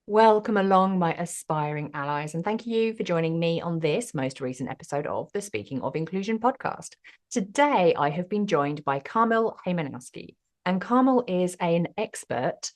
Welcome along, my aspiring allies, and thank you for joining me on this most recent episode of the Speaking of Inclusion podcast. Today, I have been joined by Kamil Hejmanowski, and Kamil is an expert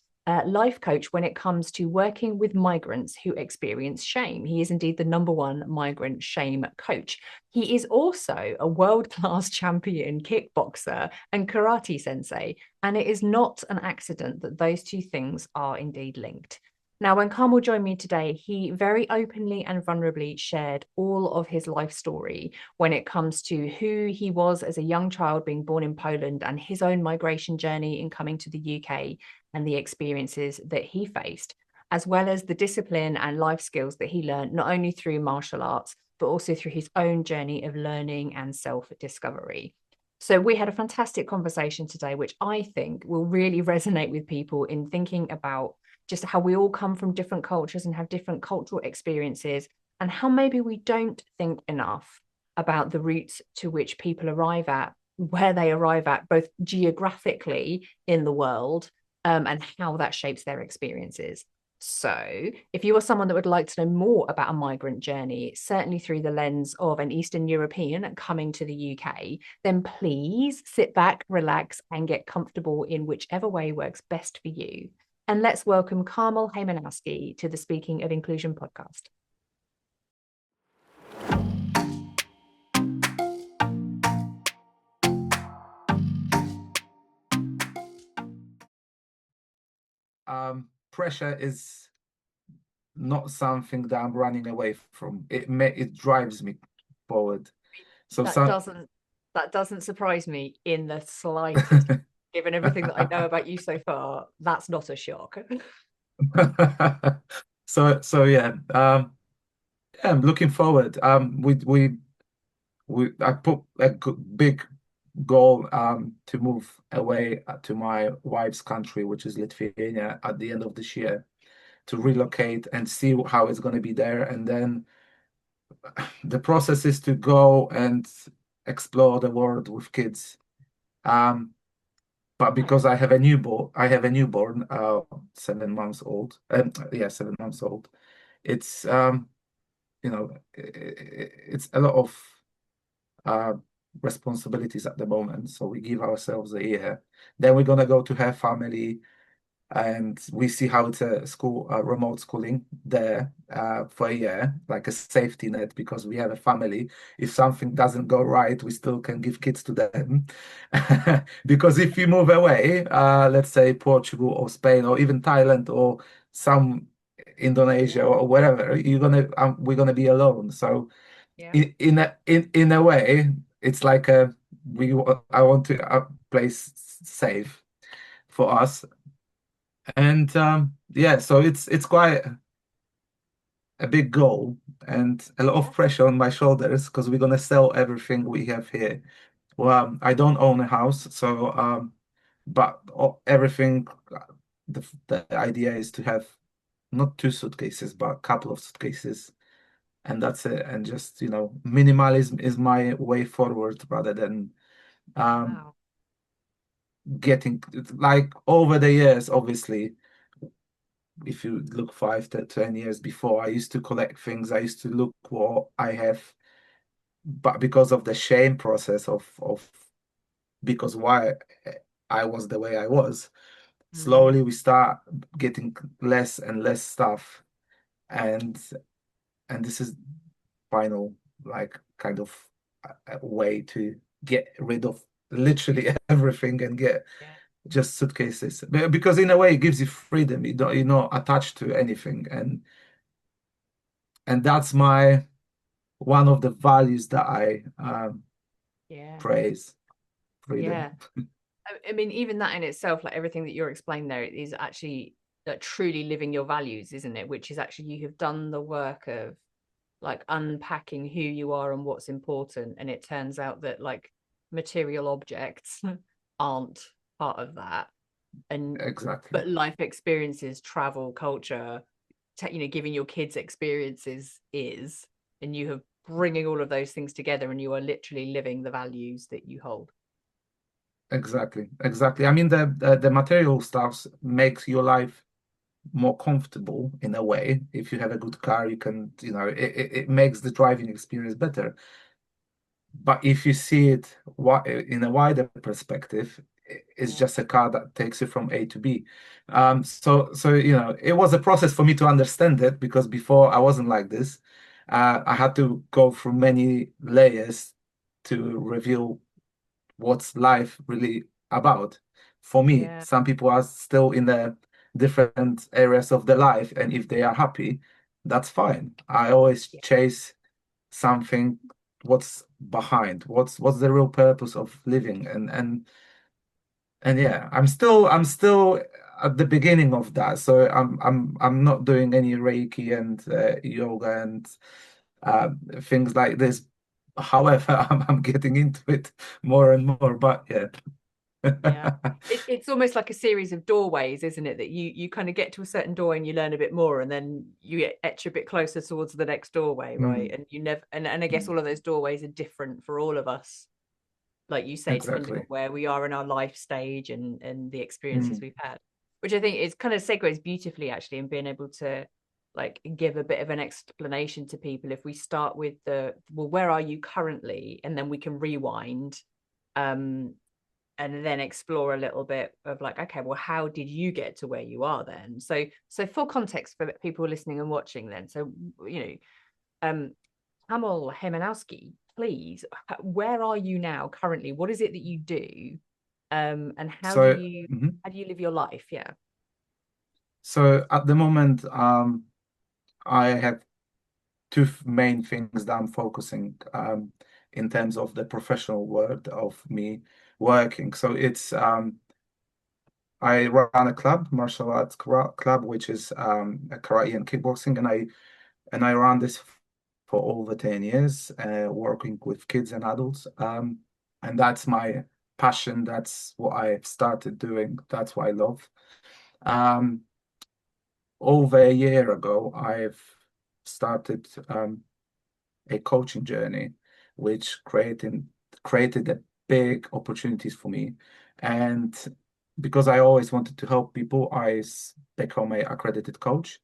life coach when it comes to working with migrants who experience shame. He is indeed the #1 migrant shame coach. He is also a world-class champion kickboxer and karate sensei, and it is not an accident that those two things are indeed linked. Now, when Kamil joined me today, he very openly and vulnerably shared all of his life story when it comes to who he was as a young child being born in Poland and his own migration journey in coming to the UK and the experiences that he faced, as well as the discipline and life skills that he learned, not only through martial arts, but also through his own journey of learning and self-discovery. So we had a fantastic conversation today, which I think will really resonate with people in thinking about just how we all come from different cultures and have different cultural experiences, and how maybe we don't think enough about the routes to which people arrive at, where they arrive at, both geographically in the world, and how that shapes their experiences. So, if you are someone that would like to know more about a migrant journey, certainly through the lens of an Eastern European coming to the UK, then please sit back, relax, and get comfortable in whichever way works best for you. And let's welcome Kamil Hejmanowski to the Speaking of Inclusion podcast. Pressure is not something that I'm running away from. It drives me forward. So That some doesn't surprise me in the slightest, given everything that I know about you so far. That's not a shock. so yeah. Yeah, I'm looking forward. I put a big goal to move away to my wife's country, which is Lithuania, at the end of this year, to relocate and see how it's going to be there. And then the process is to go and explore the world with kids. But because I have a newborn, 7 months old. Yeah, 7 months old. It's it's a lot of uh, responsibilities at the moment. So we give ourselves a year. Then we're gonna go to her family, and we see how it's a school, remote schooling there for a year, like a safety net, because we have a family. If something doesn't go right, we still can give kids to them. Because if you move away, let's say Portugal or Spain or even Thailand or some Indonesia or whatever, we're gonna be alone. So Yeah. in a way, it's like I want to place safe for us. And yeah, so it's quite a big goal and a lot of Yeah. pressure on my shoulders because we're gonna sell everything we have here. Well, I don't own a house, so but everything. The idea is to have not two suitcases, but a couple of suitcases, and that's it. And just minimalism is my way forward rather than um Wow. getting like over the years, obviously. If you look 5 to 10 years before, I used to collect things. I used to look what I have, but because of the shame process of because why I was the way I was, slowly Mm. we start getting less and less stuff, and this is final like kind of a way to get rid of literally everything and get Yeah. just suitcases. Because in a way it gives you freedom. You're not attached to anything, and that's my one of the values that I Yeah. praise, freedom. Yeah. I mean, even that in itself, like everything that you're explaining there, is actually like truly living your values, isn't it? Which is actually you have done the work of like unpacking who you are and what's important. And it turns out that like material objects aren't part of that. And Exactly. but life experiences, travel, culture, giving your kids experiences is, and you have bringing all of those things together, and you are literally living the values that you hold. Exactly. I mean, the material stuff makes your life more comfortable in a way. If you have a good car, you can, it makes the driving experience better. But if you see it in a wider perspective, it's Yeah. just a car that takes you from A to B. So it was a process for me to understand it because before I wasn't like this. I had to go through many layers to reveal what's life really about. For me, Yeah. some people are still in the different areas of their life, and if they are happy, that's fine. I always Yeah. chase something, what's behind, what's the real purpose of living, and yeah, I'm still at the beginning of that. So I'm not doing any Reiki and yoga and things like this. However, I'm getting into it more and more. But yeah. Yeah. It's almost like a series of doorways, isn't it? That you kind of get to a certain door and you learn a bit more, and then you etch a bit closer towards the next doorway, right? Mm, And you never and I guess mm, all of those doorways are different for all of us, like you say, depending on exactly. where we are in our life stage and the experiences Mm. we've had, which I think is kind of segues beautifully actually, and being able to like give a bit of an explanation to people. If we start with well, where are you currently, and then we can rewind, um and then explore a little bit of like, okay, well, how did you get to where you are then? So for context for people listening and watching then, so um Kamil Hejmanowski, please, where are you now currently? What is it that you do? And So, mhm. how do you live your life? Yeah. So at the moment, I have two main things that I'm focusing in terms of the professional world of me working. So it's I run a club, martial arts club, which is a karate and kickboxing, and I run this for over 10 years, working with kids and adults. And that's my passion. That's what I've started doing. That's what I love. Um, Over a year ago, I've started a coaching journey, which created a big opportunities for me. And because I always wanted to help people, become a accredited coach.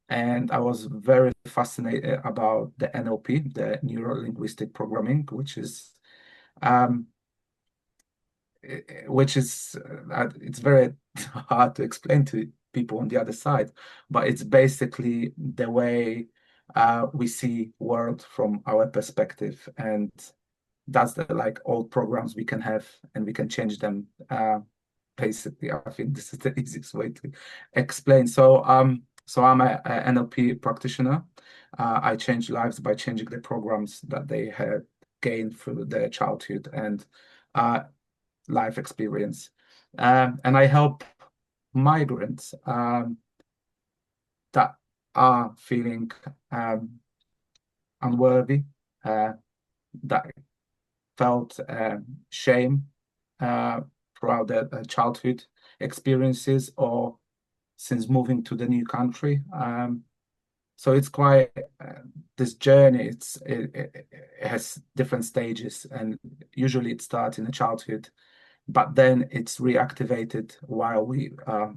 And I was very fascinated about the NLP, the neuro linguistic programming, um, it's very hard to explain to people on the other side, but it's basically the way we see world from our perspective, and that's the like old programs we can have and we can change them. Basically, I think this is the easiest way to explain. So I'm a NLP practitioner. I change lives by changing the programs that they had gained through their childhood and uh, life experience. And I help migrants that are feeling um, unworthy, uh, that felt shame uh, throughout their childhood experiences or since moving to the new country. So it's quite this journey. It has different stages, and usually it starts in the childhood, but then it's reactivated while we are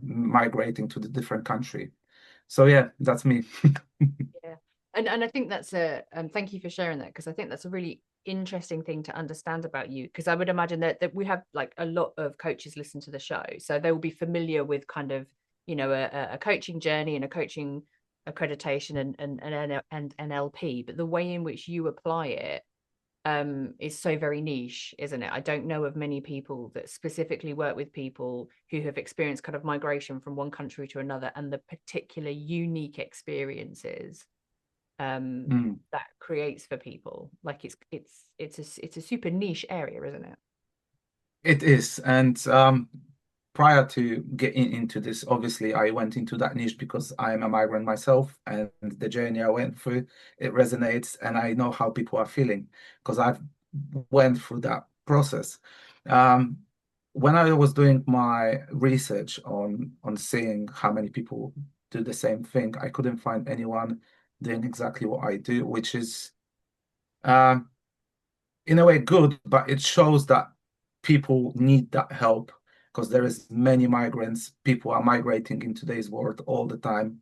migrating to the different country. So yeah, that's me. Yeah. And I think that's a thank you for sharing that, because I think that's a really interesting thing to understand about you, because I would imagine that we have like a lot of coaches listen to the show, so they will be familiar with kind of a coaching journey and a coaching accreditation and NLP, but the way in which you apply it is so very niche, isn't it? I don't know of many people that specifically work with people who have experienced kind of migration from one country to another and the particular unique experiences Mm. that creates for people. Like it's a super niche area, isn't it? It is. And prior to getting into this, obviously, I went into that niche because I am a migrant myself, and the journey I went through, it resonates, and I know how people are feeling because I've went through that process. Um, when I was doing my research on seeing how many people do the same thing, I couldn't find anyone doing exactly what I do, which is um, in a way good, but it shows that people need that help because there is many migrants. People are migrating in today's world all the time,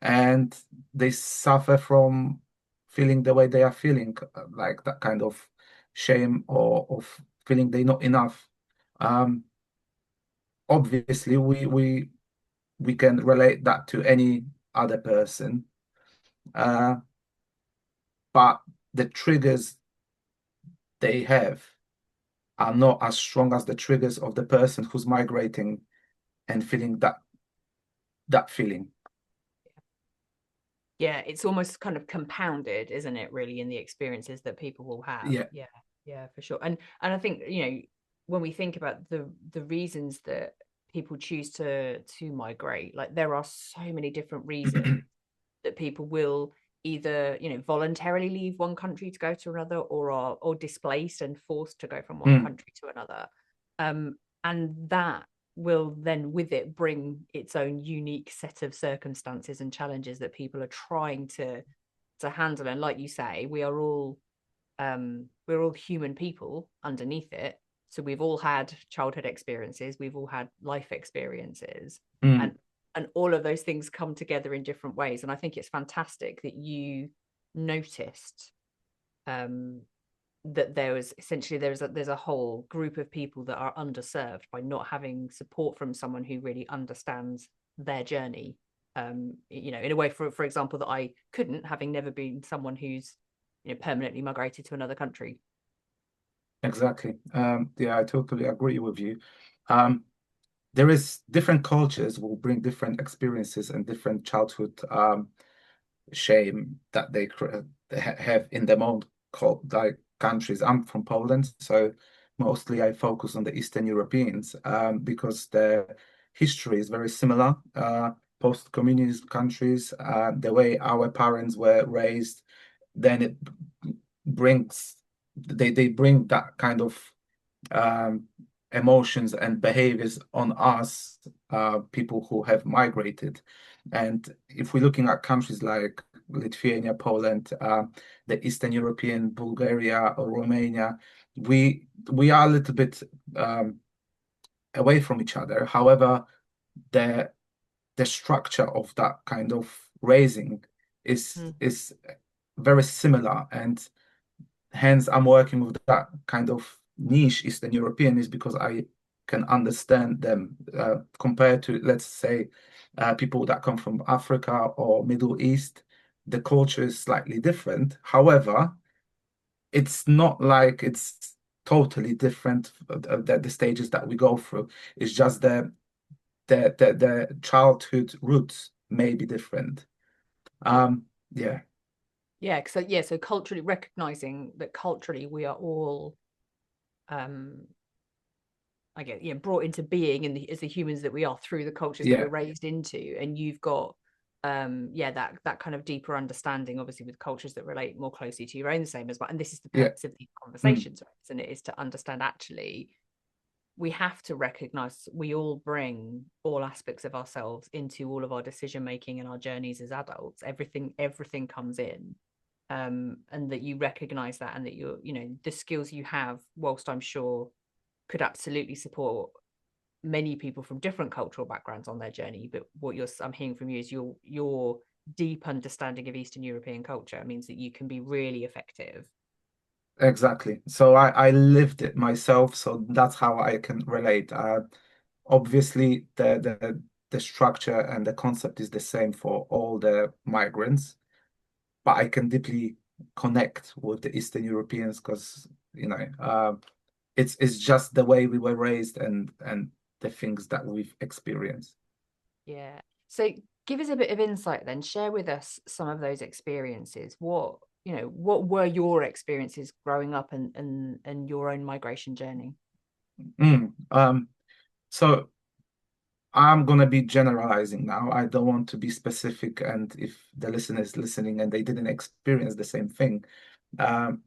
and they suffer from feeling the way they are feeling, like that kind of shame or of feeling they're not enough. Um, Obviously, we can relate that to any other person, uh, but the triggers they have are not as strong as the triggers of the person who's migrating and feeling that feeling. Yeah, it's almost kind of compounded, isn't it, really, in the experiences that people will have. Yeah. Yeah, yeah, for sure. And I think, when we think about the reasons that people choose to migrate, like there are so many different reasons that people will either, voluntarily leave one country to go to another, or displaced and forced to go from one Mm, country to another. And that will then with it bring its own unique set of circumstances and challenges that people are trying to handle. And like you say, we're all human people underneath it. So we've all had childhood experiences, we've all had life experiences, mm, and all of those things come together in different ways. And I think it's fantastic that you noticed um that there's a whole group of people that are underserved by not having support from someone who really understands their journey, in a way, for example, that I couldn't, having never been someone who's permanently migrated to another country. exactly. Yeah, I totally agree with you. Um, there is different cultures will bring different experiences and different childhood shame that they have in their own like countries. I'm from Poland, so mostly I focus on the Eastern Europeans because their history is very similar. Post-communist countries, the way our parents were raised, then it brings they bring that kind of um, emotions and behaviors on us, people who have migrated. And if we're looking at countries like Lithuania, Poland, the Eastern European, Bulgaria or Romania, we are a little bit away from each other. However, the the structure of that kind of raising Mm. is very similar, and hence I'm working with that kind of niche Eastern European is because I can understand them compared to, let's say, people that come from Africa or Middle East. The culture is slightly different. However, it's not like it's totally different, the stages that we go through. It's just the childhood roots may be different. Yeah. Yeah, So culturally recognizing that culturally we are all um I guess, brought into being as the humans that we are through the cultures that we're yeah, raised into. And you've got that kind of deeper understanding, obviously, with cultures that relate more closely to your own, the same as well. And this is the yeah, purpose of these mm, conversations, right? And it is to understand, actually we have to recognize we all bring all aspects of ourselves into all of our decision making and our journeys as adults. Everything comes in, and that you recognize that, and that the skills you have, whilst I'm sure could absolutely support many people from different cultural backgrounds on their journey, but what I'm hearing from you is your deep understanding of Eastern European culture means that you can be really effective. exactly. So I lived it myself, so that's how I can relate. Obviously, the structure and the concept is the same for all the migrants, but I can deeply connect with the Eastern Europeans because it's just the way we were raised and the things that we've experienced. Yeah. So give us a bit of insight then. Share with us some of those experiences. What were your experiences growing up, and your own migration journey? Mm, so I'm gonna be generalizing now. I don't want to be specific, and if the listener is listening and they didn't experience the same thing, um,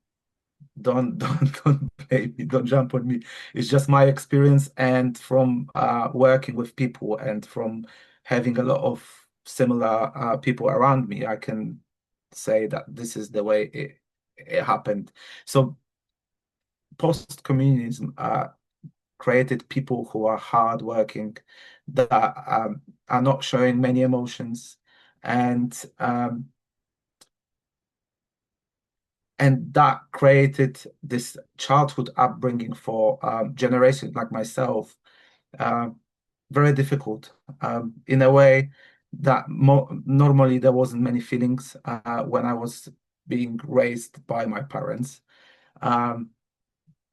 don't blame me, don't jump on me. It's just my experience, and from working with people and from having a lot of similar people around me, I can say that this is the way it happened. So post-communism, created people who are hardworking, that are not showing many emotions, and that created this childhood upbringing for generations like myself, uh, very difficult, in a way that normally there wasn't many feelings when I was being raised by my parents. Um,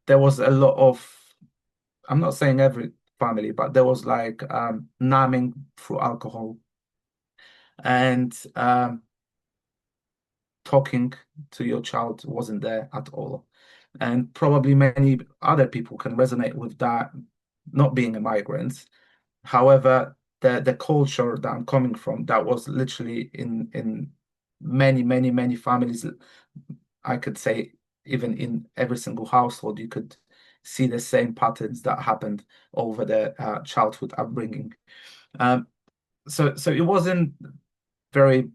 there was a lot of, I'm not saying every family, but there was like numbing through alcohol, and talking to your child wasn't there at all. And probably many other people can resonate with that, not being a migrant. However, the culture that I'm coming from, that was literally in many families. I could say even in every single household, you could see the same patterns that happened over the childhood upbringing. Um, so it wasn't very,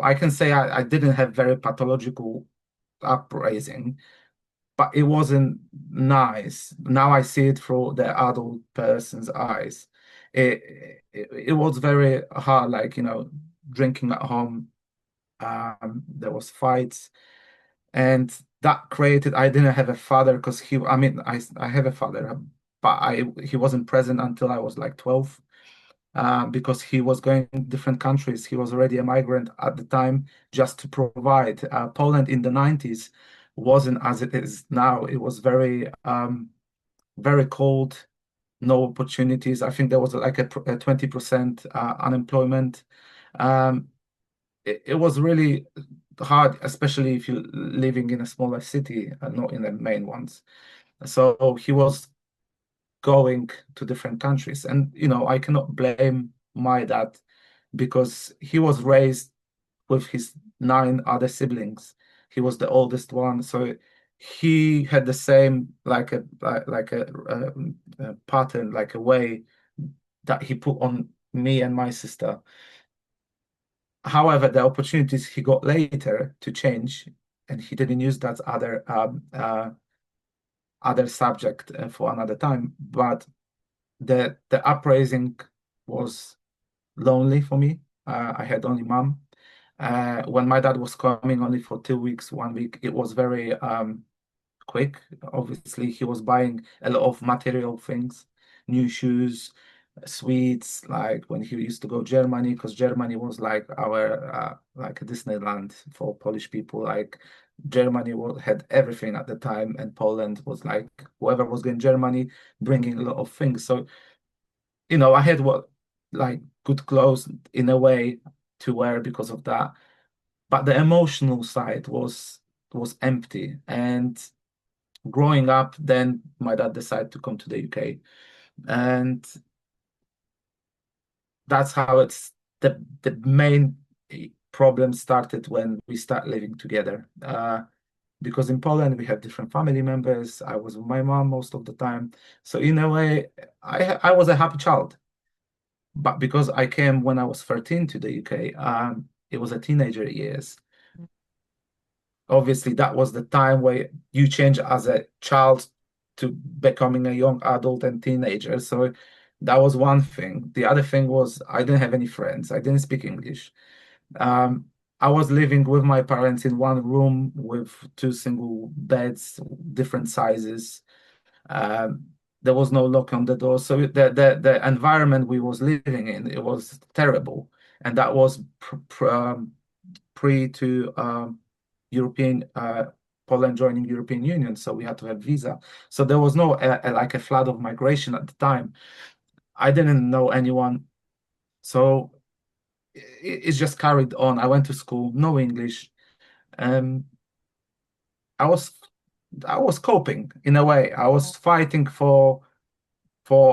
I can say I didn't have very pathological upbringing, but it wasn't nice. Now I see it through the adult person's eyes. It was very hard, like, drinking at home. There was fights, and that created. I didn't have a father because I mean, I have a father, but he wasn't present until I was like 12. Because he was going to different countries. He was already a migrant at the time just to provide. Poland in the 90s wasn't as it is now. It was very cold, no opportunities. I think there was like a 20% unemployment. Um, it was really hard, especially if you're living in a smaller city and not in the main ones. So he was going to different countries. And, I cannot blame my dad because he was raised with his 9 other siblings. He was the oldest one. So he had the same, like a pattern, like a way that he put on me and my sister. However, the opportunities he got later to change, and he didn't use that other subject for another time. But the uprising was lonely for me. I had only mom. When my dad was coming only for 2 weeks, 1 week, it was very quick. Obviously, he was buying a lot of material things, new shoes, sweets, like when he used to go Germany, because Germany was like our like a Disneyland for Polish people. Like Germany had everything at the time, and Poland was like whoever was going Germany bringing a lot of things. So I had what like good clothes in a way to wear because of that, but the emotional side was empty. And growing up, then my dad decided to come to the UK, and that's how the main problem started when we start living together. Because in Poland we have different family members. I was with my mom most of the time, so in a way, I was a happy child. But because I came when I was 13 to the UK, it was a teenager years. Obviously, that was the time where you change as a child to becoming a young adult and teenager. So that was one thing. The other thing was I didn't have any friends. I didn't speak English. Um, I was living with my parents in one room with 2 single beds, different sizes. Um, there was no lock on the door, so the environment we was living in, it was terrible, and that was pre to European Poland joining European Union, so we had to have visa. So there was no like a flood of migration at the time. I didn't know anyone, so it's just carried on. I went to school, no English. Um, I was I was coping in a way. I was fighting for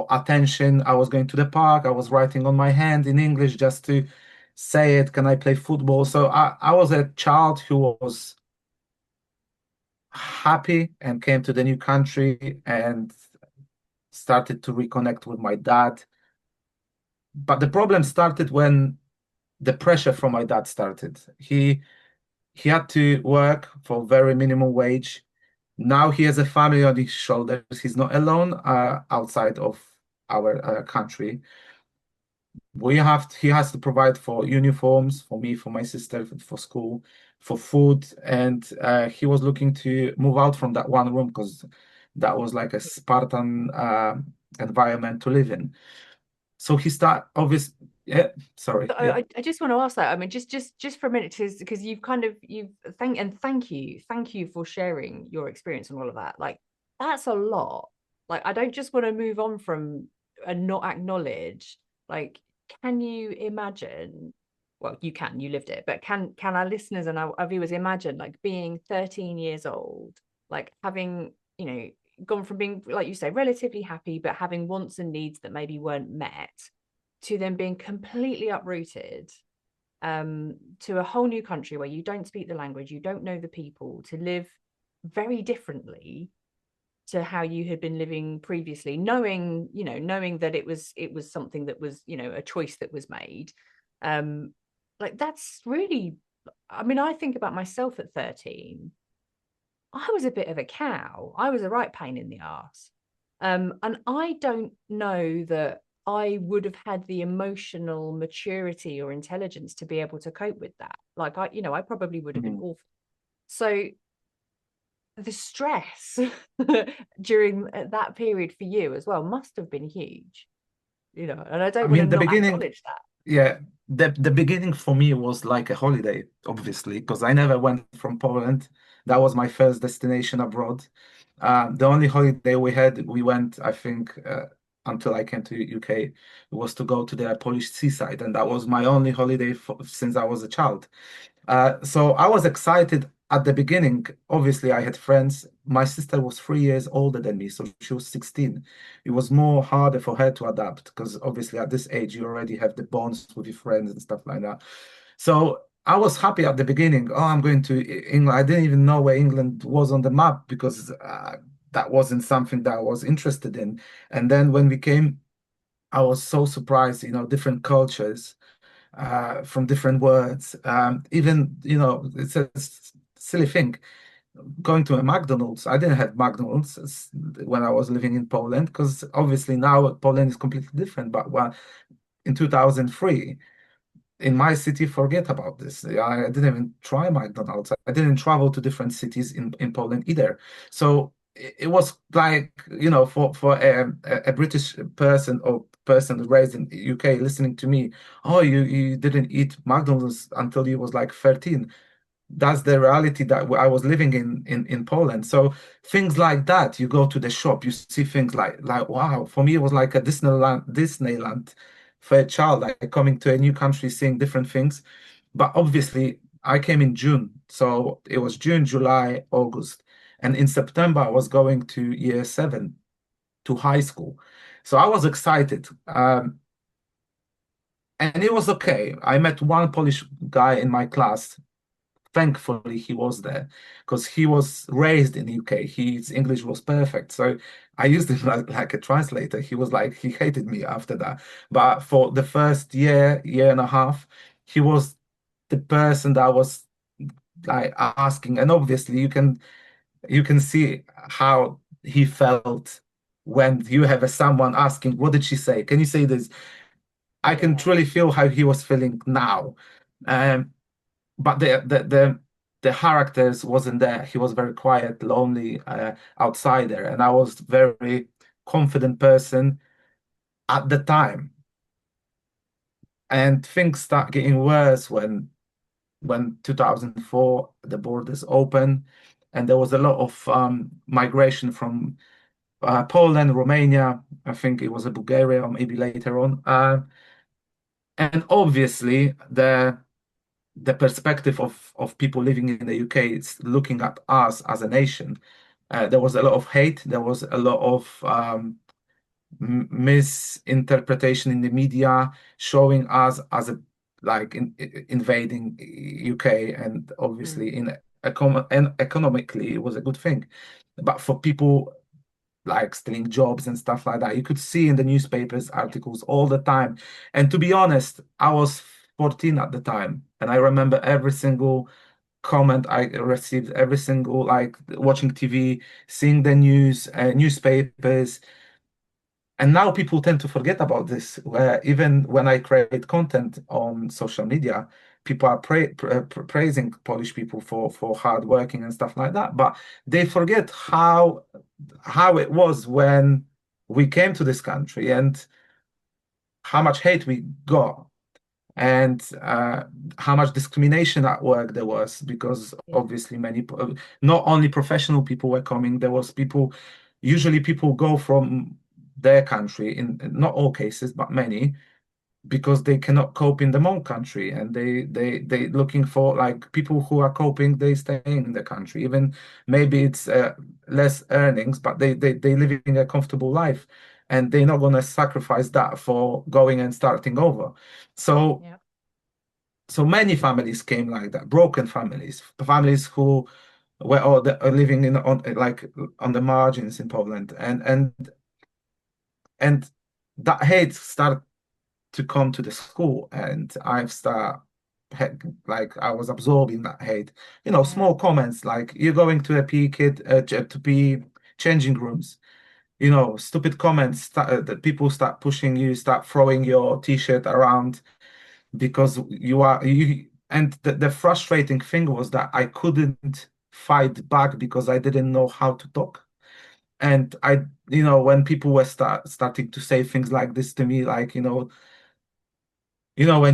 attention. I was going to the park. I was writing on my hand in English just to say it. Can I play football? So I was a child who was happy and came to the new country and started to reconnect with my dad. But the problem started when the pressure from my dad started. He had to work for very minimum wage. Now he has a family on his shoulders. He's not alone outside of our country. He has to provide for uniforms for me, for my sister, for school, for food, and he was looking to move out from that one room because that was like a Spartan environment to live in. So he start obvious. Yeah, sorry. Yeah. I just want to ask that. I mean, just for a minute, because you've thank you for sharing your experience and all of that. Like that's a lot. Like I don't just want to move on from and not acknowledge. Like, can you imagine? Well, you can. You lived it, but can our listeners and our viewers imagine like being 13 years old, like having gone from being, like you say, relatively happy, but having wants and needs that maybe weren't met, to then being completely uprooted, to a whole new country where you don't speak the language, you don't know the people, to live very differently to how you had been living previously, knowing that it was something that was, a choice that was made. Like that's really, I mean, I think about myself at 13. I was a bit of a cow. I was a right pain in the ass. And I don't know that I would have had the emotional maturity or intelligence to be able to cope with that. Like I probably would have been Mhm. awful. So the stress during that period for you as well must have been huge, and I I don't want to mean, the not beginning, acknowledge that. yeah, the beginning for me was like a holiday, obviously, because I never went from Poland. That was my first destination abroad. The only holiday we had, we went, I think, until I came to UK, was to go to the Polish seaside, and that was my only holiday since I was a child. So I was excited at the beginning. Obviously, I had friends. My sister was 3 years older than me, so she was 16. It was more harder for her to adapt because obviously at this age you already have the bonds with your friends and stuff like that. So I was happy at the beginning. Oh, I'm going to England. I didn't even know where England was on the map because that wasn't something that I was interested in. And then when we came, I was so surprised, different cultures from different words. Even, it's a silly thing. Going to a McDonald's, I didn't have McDonald's when I was living in Poland because obviously now Poland is completely different. But in 2003, in my city, forget about this. I didn't even try McDonald's. I didn't travel to different cities in Poland either. So it was like, for a British person or person raised in the UK listening to me, oh, you didn't eat McDonald's until you was like 13. That's the reality that I was living in Poland. So things like that, you go to the shop, you see things like wow. For me, it was like a Disneyland for a child, like coming to a new country, seeing different things. But obviously, I came in June, so it was June, July, August, and in September I was going to year seven to high school. So I was excited. And it was okay. I met one Polish guy in my class. Thankfully he was there because he was raised in the UK. His English was perfect. So I used him like a translator. He was like, he hated me after that. But for the first year and a half, he was the person that was like asking. And obviously you can see how he felt when you have someone asking, what did she say? Can you say this? I can Yeah. truly feel how he was feeling now. Um, but the characters wasn't there. He was very quiet, lonely, outsider, and I was very confident person at the time. And things start getting worse when 2004 the borders open, and there was a lot of migration from Poland, Romania. I think it was a Bulgaria or maybe later on. And obviously the perspective of people living in the UK is looking at us as a nation. There was a lot of hate. There was a lot of misinterpretation in the media, showing us as a like invading UK, and obviously Mm. and economically it was a good thing. But for people like stealing jobs and stuff like that. You could see in the newspapers articles all the time. And to be honest, I was 14 at the time, and I remember every single comment I received, every single, like, watching TV, seeing the news, newspapers. And now people tend to forget about this, where even when I create content on social media, people are praising Polish people for hard working and stuff like that. But they forget how it was when we came to this country and how much hate we got, and how much discrimination at work there was, because Yeah. obviously not only professional people were coming, there was people, usually people go from their country, in not all cases, but many, because they cannot cope in their own country, and they looking for, like, people who are coping, they stay in the country, even maybe it's less earnings, but they living a comfortable life, and they're not going to sacrifice that for going and starting over. So Yeah. so many families came like that, broken families, families who were all living in on, like, on the margins in Poland, and that hate started to come to the school, and like, I was absorbing that hate. Yeah. Small comments like, you're going to a PE kid to be changing rooms. Stupid comments that people start pushing you, start throwing your t-shirt around because you. And the frustrating thing was that I couldn't fight back because I didn't know how to talk. And when people were starting to say things like this to me, like, when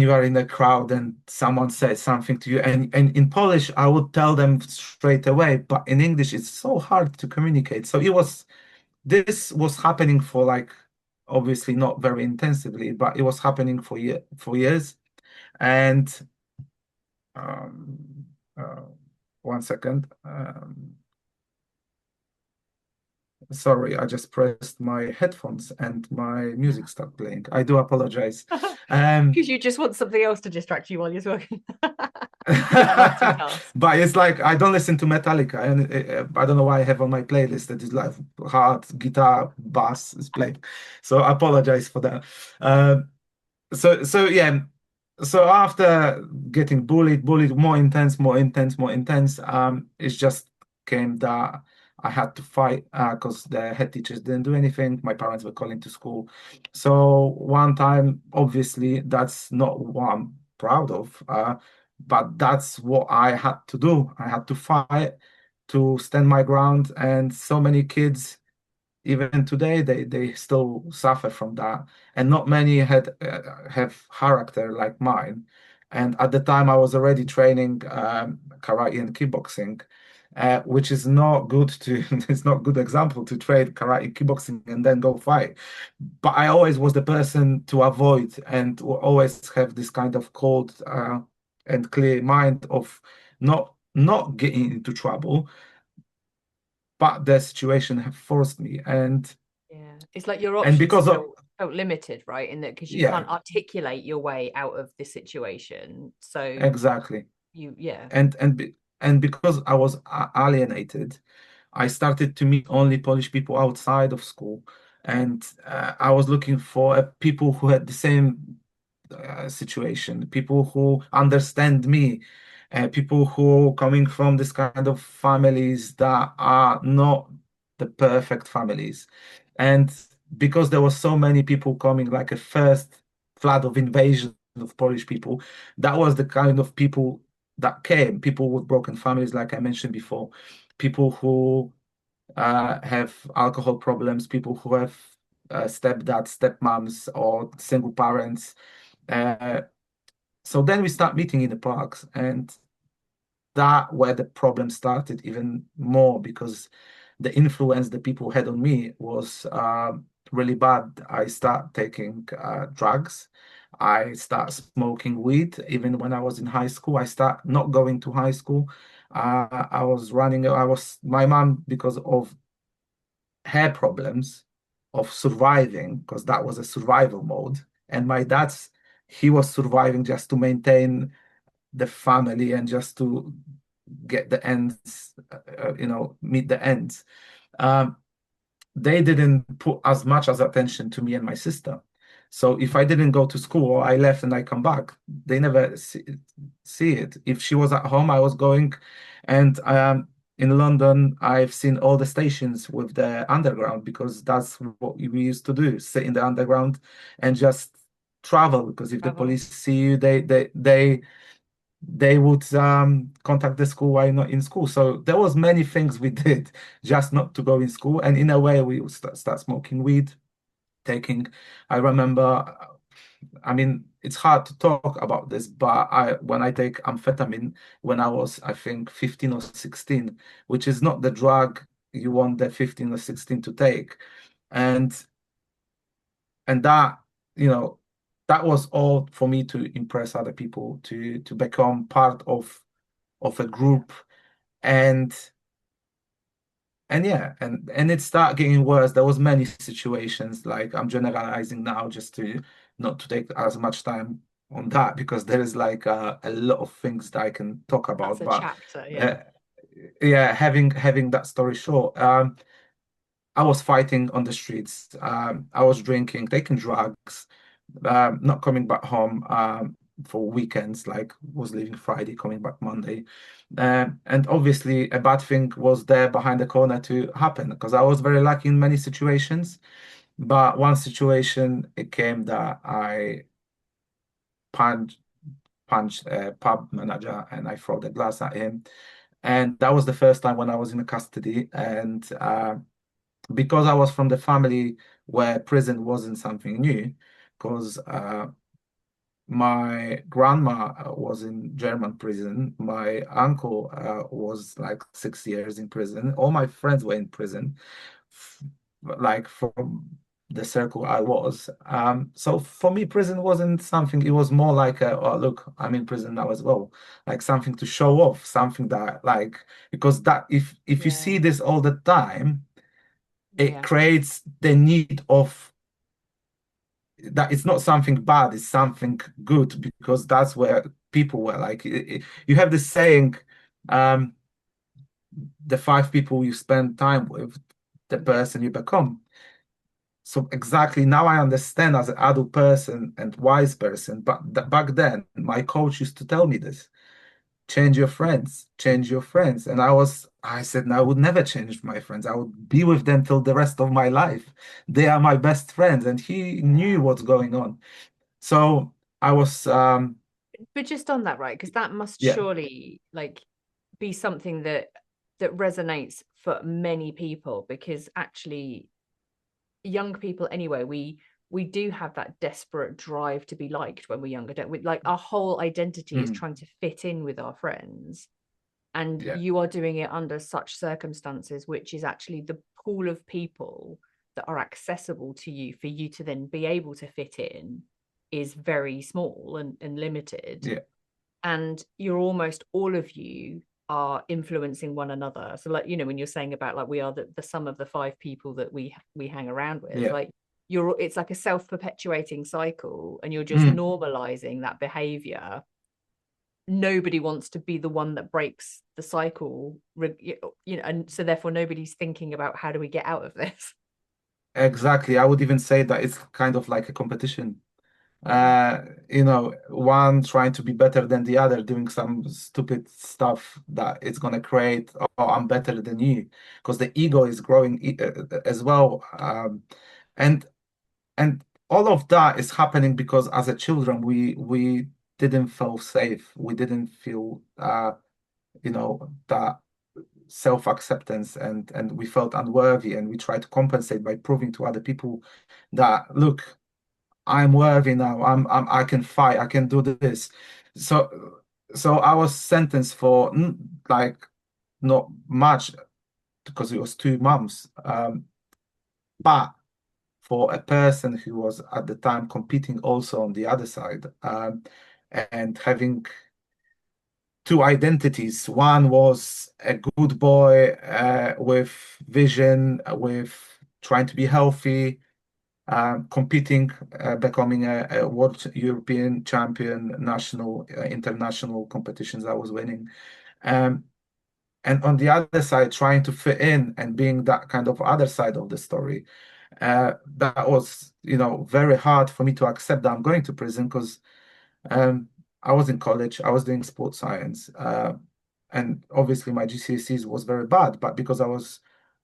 you are in a crowd and someone says something to you, and in Polish, I would tell them straight away, but in English, it's so hard to communicate. So this was happening for, like, obviously not very intensively, but it was happening for years. And um, uh, one second. Sorry, I just pressed my headphones and my music started playing. I do apologize. Um, Because you just want something else to distract you while you're talking. Multitask. But it's like, I don't listen to Metallica, and I don't know why I have on my playlist that is like hard guitar, bass is playing. So I apologize for that. Uh, so yeah. So after getting bullied, more intense, more intense, more intense, it just came that I had to fight because the head teachers didn't do anything. My parents were calling to school. So one time, obviously, that's not what I'm proud of, but that's what I had to do. I had to fight to stand my ground, and so many kids, even today, they still suffer from that, and not many have character like mine. And at the time, I was already training karate and kickboxing, which is not good to it's not good example to train karate, kickboxing, and then go fight. But I always was the person to avoid, and always have this kind of cold and clear mind of not getting into trouble, but the situation have forced me. Yeah. It's like your And options because of, felt limited, right? In that because you yeah, can't articulate your way out of the situation. So exactly. yeah. And because I was alienated, I started to meet only Polish people outside of school, and I was looking for people who had the same situation, people who understand me, people who coming from this kind of families that are not the perfect families. And because there was so many people coming, like a first flood of invasion of Polish people, that was the kind of people that came, people with broken families, like I mentioned before, people who have alcohol problems, people who have stepdads, stepmoms, or single parents. Uh, so then we start meeting in the parks, and that where the problem started even more, because the influence that people had on me was really bad. I start taking drugs. I start smoking weed. Even when I was in high school, I start not going to high school. I was running. My mom, because of her problems of surviving, because that was a survival mode, and my dad's, he was surviving just to maintain the family and just to get the ends, meet the ends. Um, they didn't put as much as attention to me and my sister. So if I didn't go to school or I left and I come back, they never see it. If she was at home, I was going, and in London, I've seen all the stations with the underground because that's what we used to do, sit in the underground and just travel. Because if the Travel. police see you, they would contact the school while not in school. So there was many things we did just not to go in school. And in a way, we would start smoking weed, taking. I remember. I mean, it's hard to talk about this, but when I take amphetamine when I was, I think, 15 or 16, which is not the drug you want the 15 or 16 to take. And that, that was all for me to impress other people, to become part of a group. And yeah, and it started getting worse. There was many situations, like I'm generalizing now just to not to take as much time on that because there is like a lot of things that I can talk That's about. a But chapter, yeah. uh, yeah, having that story short, I was fighting on the streets. I was drinking, taking drugs, not coming back home for weekends, like was leaving Friday, coming back Monday. And obviously, a bad thing was there behind the corner to happen because I was very lucky in many situations. But one situation, it came that I punched, punched a pub manager and I threw the glass at him. And that was the first time when I was in custody. And because I was from the family where prison wasn't something new, because my grandma was in German prison, my uncle was like 6 years in prison, all my friends were in prison, f- like from the circle I was. So for me, prison wasn't something, it was more like, oh, look, I'm in prison now as well, like something to show off, something that like, because that if you see Yeah. this all the time, it Yeah. creates the need of that. It's not something bad, it's something good because that's where people were like you have this saying, um the five people you spend time with, the Yeah. person you become. So exactly now I understand as an adult person and wise person, but back then my coach used to tell me this: change your friends, change your friends. And I said, no, I would never change my friends. I would be with them till the rest of my life. They are my best friends. And he knew Yeah. what's going on. So I was, But just on that, right? Because that must yeah, surely like be something that resonates for many people, because actually young people anyway, we do have that desperate drive to be liked when we're younger, don't we? Like our whole identity is mhm, trying to fit in with our friends, and yeah, you are doing it under such circumstances, which is actually the pool of people that are accessible to you for you to then be able to fit in is very small and limited. yeah, And you're almost all of you are influencing one another. So like, when you're saying about like we are the sum of the five people that we hang around with, yeah, like it's like a self-perpetuating cycle, and you're just mhm, normalizing that behavior. Nobody wants to be the one that breaks the cycle, and so therefore nobody's thinking about how do we get out of this. exactly. I would even say that it's kind of like a competition. Yeah. One trying to be better than the other, doing some stupid stuff that it's gonna create, oh, I'm better than you, because the ego is growing as well. And and all of that is happening because as a children, we didn't feel safe. We didn't feel that self-acceptance, and we felt unworthy, and we tried to compensate by proving to other people that, look, I'm worthy now. I can fight. I can do this. So I was sentenced for like not much because it was 2 months. But for a person who was at the time competing also on the other side, and having two identities. One was a good boy with vision, with trying to be healthy, competing, becoming a world European champion, national, international competitions I was winning. Um, and on the other side, trying to fit in and being that kind of other side of the story. That was, very hard for me to accept that I'm going to prison because I was in college, I was doing sports science, and obviously my GCSEs was very bad, but because I was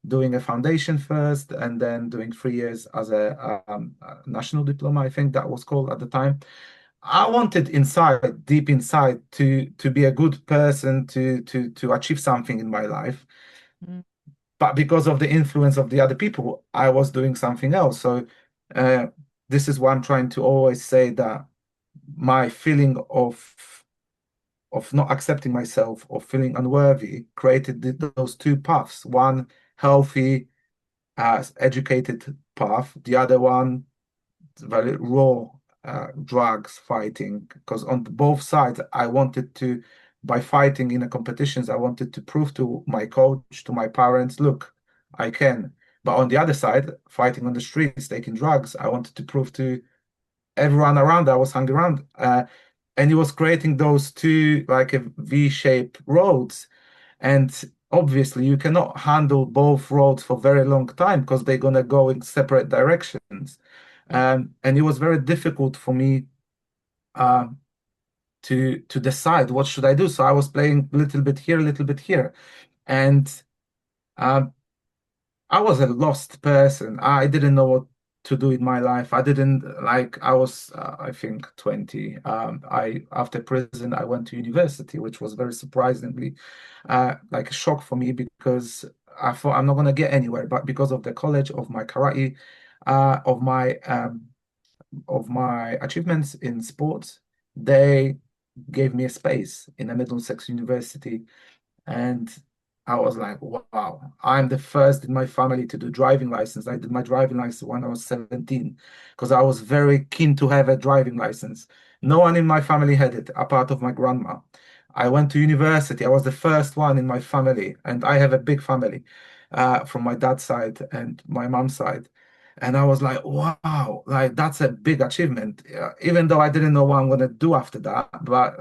doing a foundation first and then doing 3 years as a national diploma, I think that was called at the time. I wanted inside, deep inside, to be a good person, to achieve something in my life. Mm. But because of the influence of the other people, I was doing something else. So uh, this is why I'm trying to always say that my feeling of not accepting myself or feeling unworthy created those two paths. One healthy, educated path. The other one very raw drugs fighting. Because on both sides, I wanted to, by fighting in the competitions, I wanted to prove to my coach, to my parents, look, I can. But on the other side, fighting on the streets, taking drugs, I wanted to prove to everyone around that I was hanging around. And he was creating those two like a V-shaped roads. And obviously, you cannot handle both roads for a very long time because they're gonna go in separate directions. Yeah. And it was very difficult for me um, to decide what should I do. So I was playing a little bit here, a little bit here, and um, I was a lost person. I didn't know what to do in my life. I didn't like. I was, I think, 20. I after prison, I went to university, which was very surprisingly like a shock for me because I thought I'm not gonna get anywhere. But because of the college, of my karate, uh, of my um, of my achievements in sports, they gave me a space in a Middlesex University. And I was like, wow, I'm the first in my family to do driving license. I did my driving license when I was 17 because I was very keen to have a driving license. No one in my family had it apart of my grandma. I went to university. I was the first one in my family, and I have a big family from my dad's side and my mom's side. And I was like, wow, like that's a big achievement. Even though I didn't know what I'm gonna do after that, but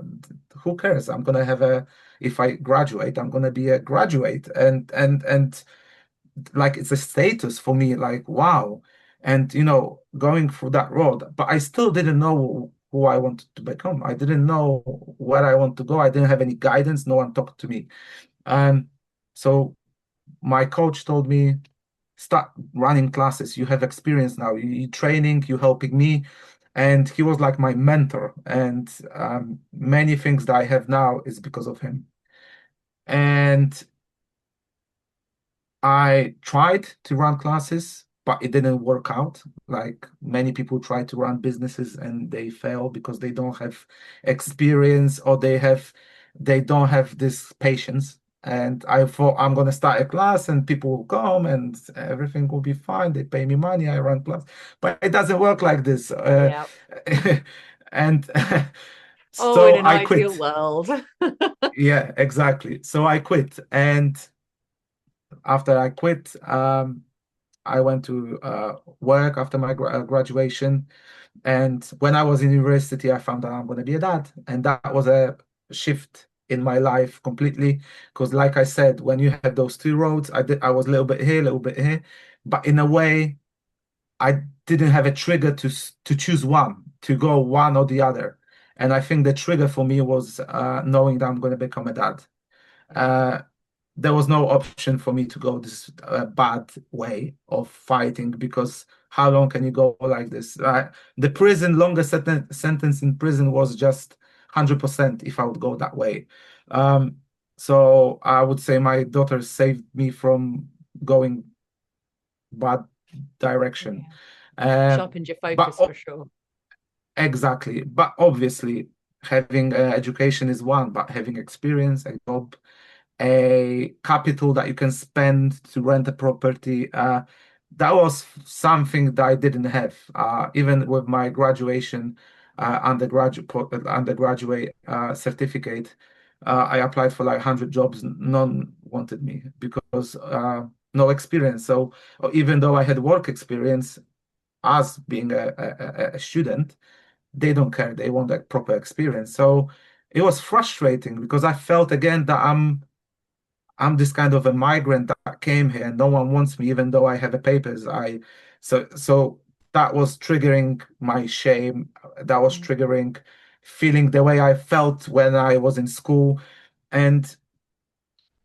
who cares? I'm gonna have a if I graduate, I'm gonna be a graduate, and like it's a status for me, like wow, and going through that road. But I still didn't know who I wanted to become. I didn't know where I want to go. I didn't have any guidance. No one talked to me. And so my coach told me, start running classes. You have experience now. You training. You helping me. And he was like my mentor. And many things that I have now is because of him. And I tried to run classes, but it didn't work out. Like many people try to run businesses and they fail because they don't have experience or they don't have this patience. And I thought I'm gonna start a class and people will come and everything will be fine. They pay me money, I run class, but it doesn't work like this. Yeah. And Oh, in so an I ideal quit. world. Yeah, exactly. So I quit, and after I quit, I went to work after my graduation. And when I was in university, I found out I'm going to be a dad. And that was a shift in my life completely. Because, like I said, when you have those two roads, I was a little bit here, a little bit here. But in a way, I didn't have a trigger to choose one, to go one or the other. And I think the trigger for me was knowing that I'm going to become a dad. Yeah. Uh, there was no option for me to go this bad way of fighting because how long can you go like this? The prison longest sentence in prison was just 100% if I would go that way. Um, so I would say my daughter saved me from going bad direction. Yeah. Uh, Sharpened your but focus for sure. exactly, but obviously having education is one, but having experience, a job, a capital that you can spend to rent a property. That was something that I didn't have. Even with my graduation, undergraduate certificate, I applied for like 100 jobs. None wanted me because no experience. So even though I had work experience as being a student, they don't care. They want a proper experience. So it was frustrating because I felt again that I'm this kind of a migrant that came here and no one wants me, even though I have the papers. So that was triggering my shame. That was Mm. triggering feeling the way I felt when I was in school. And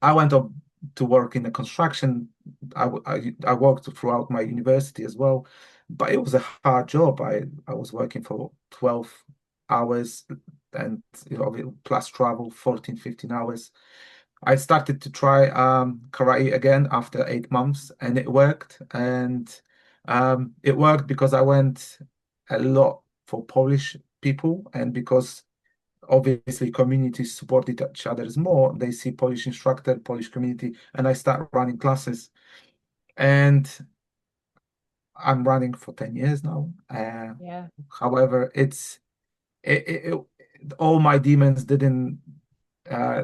I went up to work in the construction. I worked throughout my university as well, but it was a hard job. I was working for 12 hours and plus travel 14, 15 hours. I started to try karate again after 8 months, and it worked. And it worked because I went a lot for Polish people, and because obviously communities supported each other more. They see Polish instructor, Polish community, and I start running classes. And I'm running for 10 years now. Yeah. However, all my demons didn't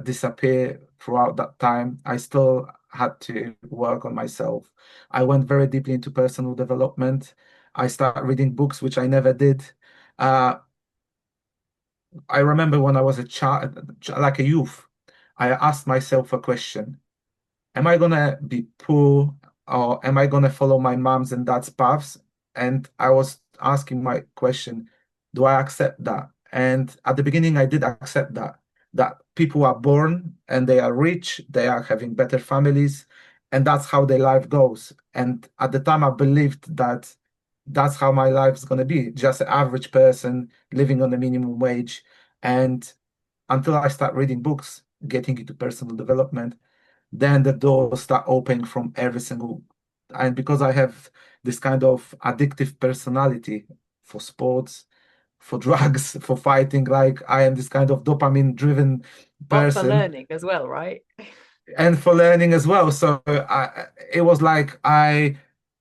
disappear throughout that time. I still had to work on myself. I went very deeply into personal development. I started reading books, which I never did. Uh, I remember when I was a child, like a youth, I asked myself a question. Am I gonna be poor or am I gonna follow my mom's and dad's paths? And I was asking my question, do I accept that? And at the beginning, I did accept that people are born and they are rich, they are having better families, and that's how their life goes. And at the time, I believed that that's how my life is gonna be, just an average person living on the minimum wage. And until I start reading books, getting into personal development, then the doors start opening from every single. And because I have this kind of addictive personality for sports, for drugs, for fighting, like I am this kind of dopamine driven But for person, learning as well, right? and for learning as well. So it was like I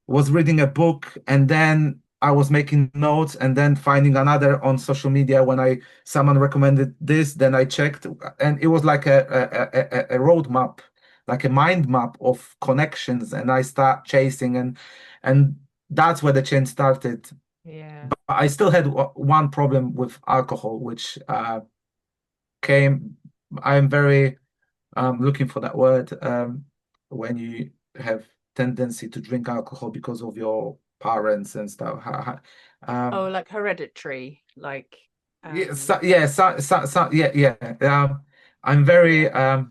was reading a book and then I was making notes and then finding another on social media when I someone recommended this, then I checked, and it was like a roadmap, like a mind map of connections, and I start chasing, and that's where the change started. Yeah. But I still had one problem with alcohol, which came. I'm very looking for that word when you have tendency to drink alcohol because of your parents and stuff. Oh, Um, like hereditary, like yeah, um yeah, yeah. I'm very yeah.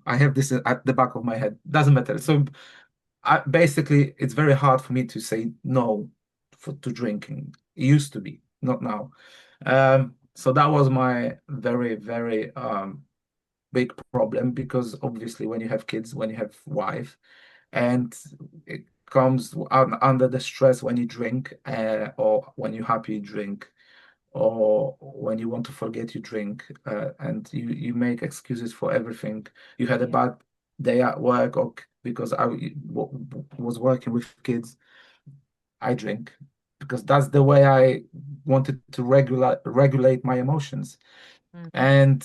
I have this at the back of my head. Doesn't matter. So basically, it's very hard for me to say no to drinking. It used to be, not now. So that was my very, very big problem, because obviously when you have kids, when you have wife, and it comes under the stress when you drink, or when you're happy you drink, or when you want to forget you drink, and you make excuses for everything. You had a Yeah. bad day at work, or because I was working with kids, I drink because that's the way I wanted to regulate my emotions. Mhm. And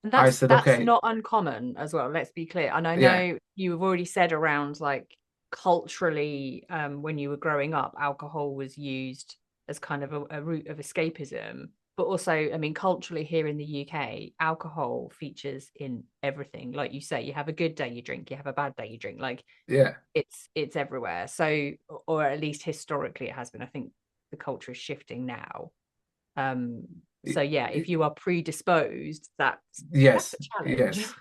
And I that's said, that's okay, not uncommon as well, let's be clear. And I yeah, know you have already said around like culturally, when you were growing up, alcohol was used as kind of a route of escapism. But also, I mean, culturally here in the UK, alcohol features in everything. Like you say, you have a good day, you drink, you have a bad day, you drink. Like yeah. it's everywhere. So, or at least historically it has been. I think the culture is shifting now. Um, so yeah, if you are predisposed, that's Yes, a challenge. yes,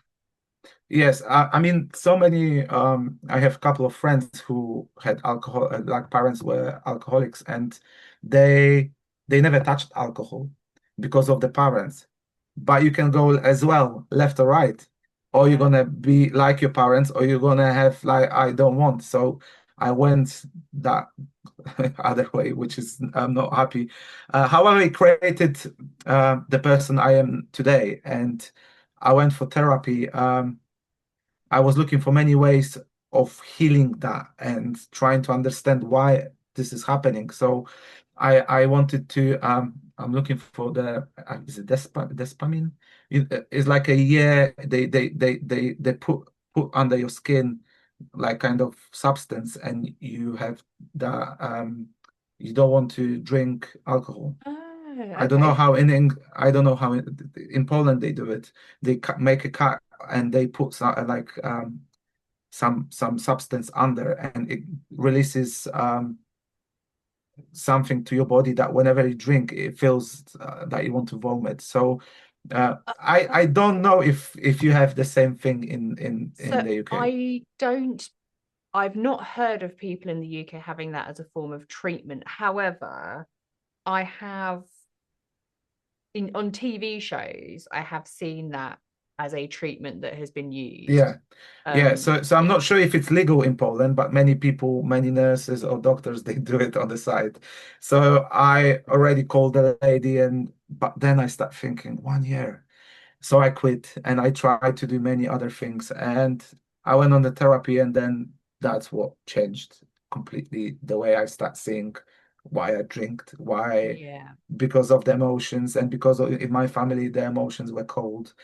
yes. I mean, so many. I have a couple of friends who had alcohol, like parents were alcoholics, and they they never touched alcohol because of the parents. But you can go as well, left or right, or you're Yeah. gonna be like your parents, or you're gonna have like I don't want. So I went that other way, which is I'm not happy. However, it created the person I am today, and I went for therapy. I was looking for many ways of healing that and trying to understand why this is happening. So I wanted to I'm looking for the is it despamine? It's like a year they put under your skin like kind of substance, and you have the you don't want to drink alcohol. Oh, I don't know okay. how I don't know how in Poland they do it. They make a cut and they put like some substance under, and it releases something to your body that whenever you drink, it feels that you want to vomit. So I don't know if you have the same thing in So the UK. I've not heard of people in the UK having that as a form of treatment. However, I have on TV shows, I have seen that as a treatment that has been used. Yeah. Yeah, so I'm Yeah, not sure if it's legal in Poland, but many people, many nurses or doctors, they do it on the side. So I already called the lady, and but then I start thinking 1 year. So I quit and I tried to do many other things, and I went on the therapy, and then that's what changed completely the way I start seeing why I drinked, why, yeah, because of the emotions, and because of, in my family the emotions were cold.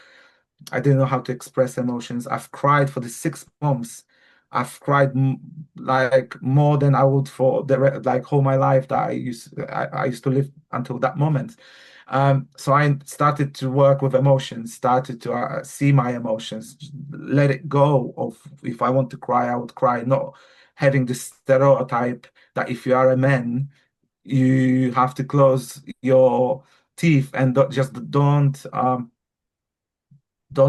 I didn't know how to express emotions. I've cried for the 6 months. I've cried like more than I would for like whole my life that I used to live until that moment. So I started to work with emotions, started to see my emotions, let it go of if I want to cry, I would cry, not having this stereotype that if you are a man, you have to close your teeth and just don't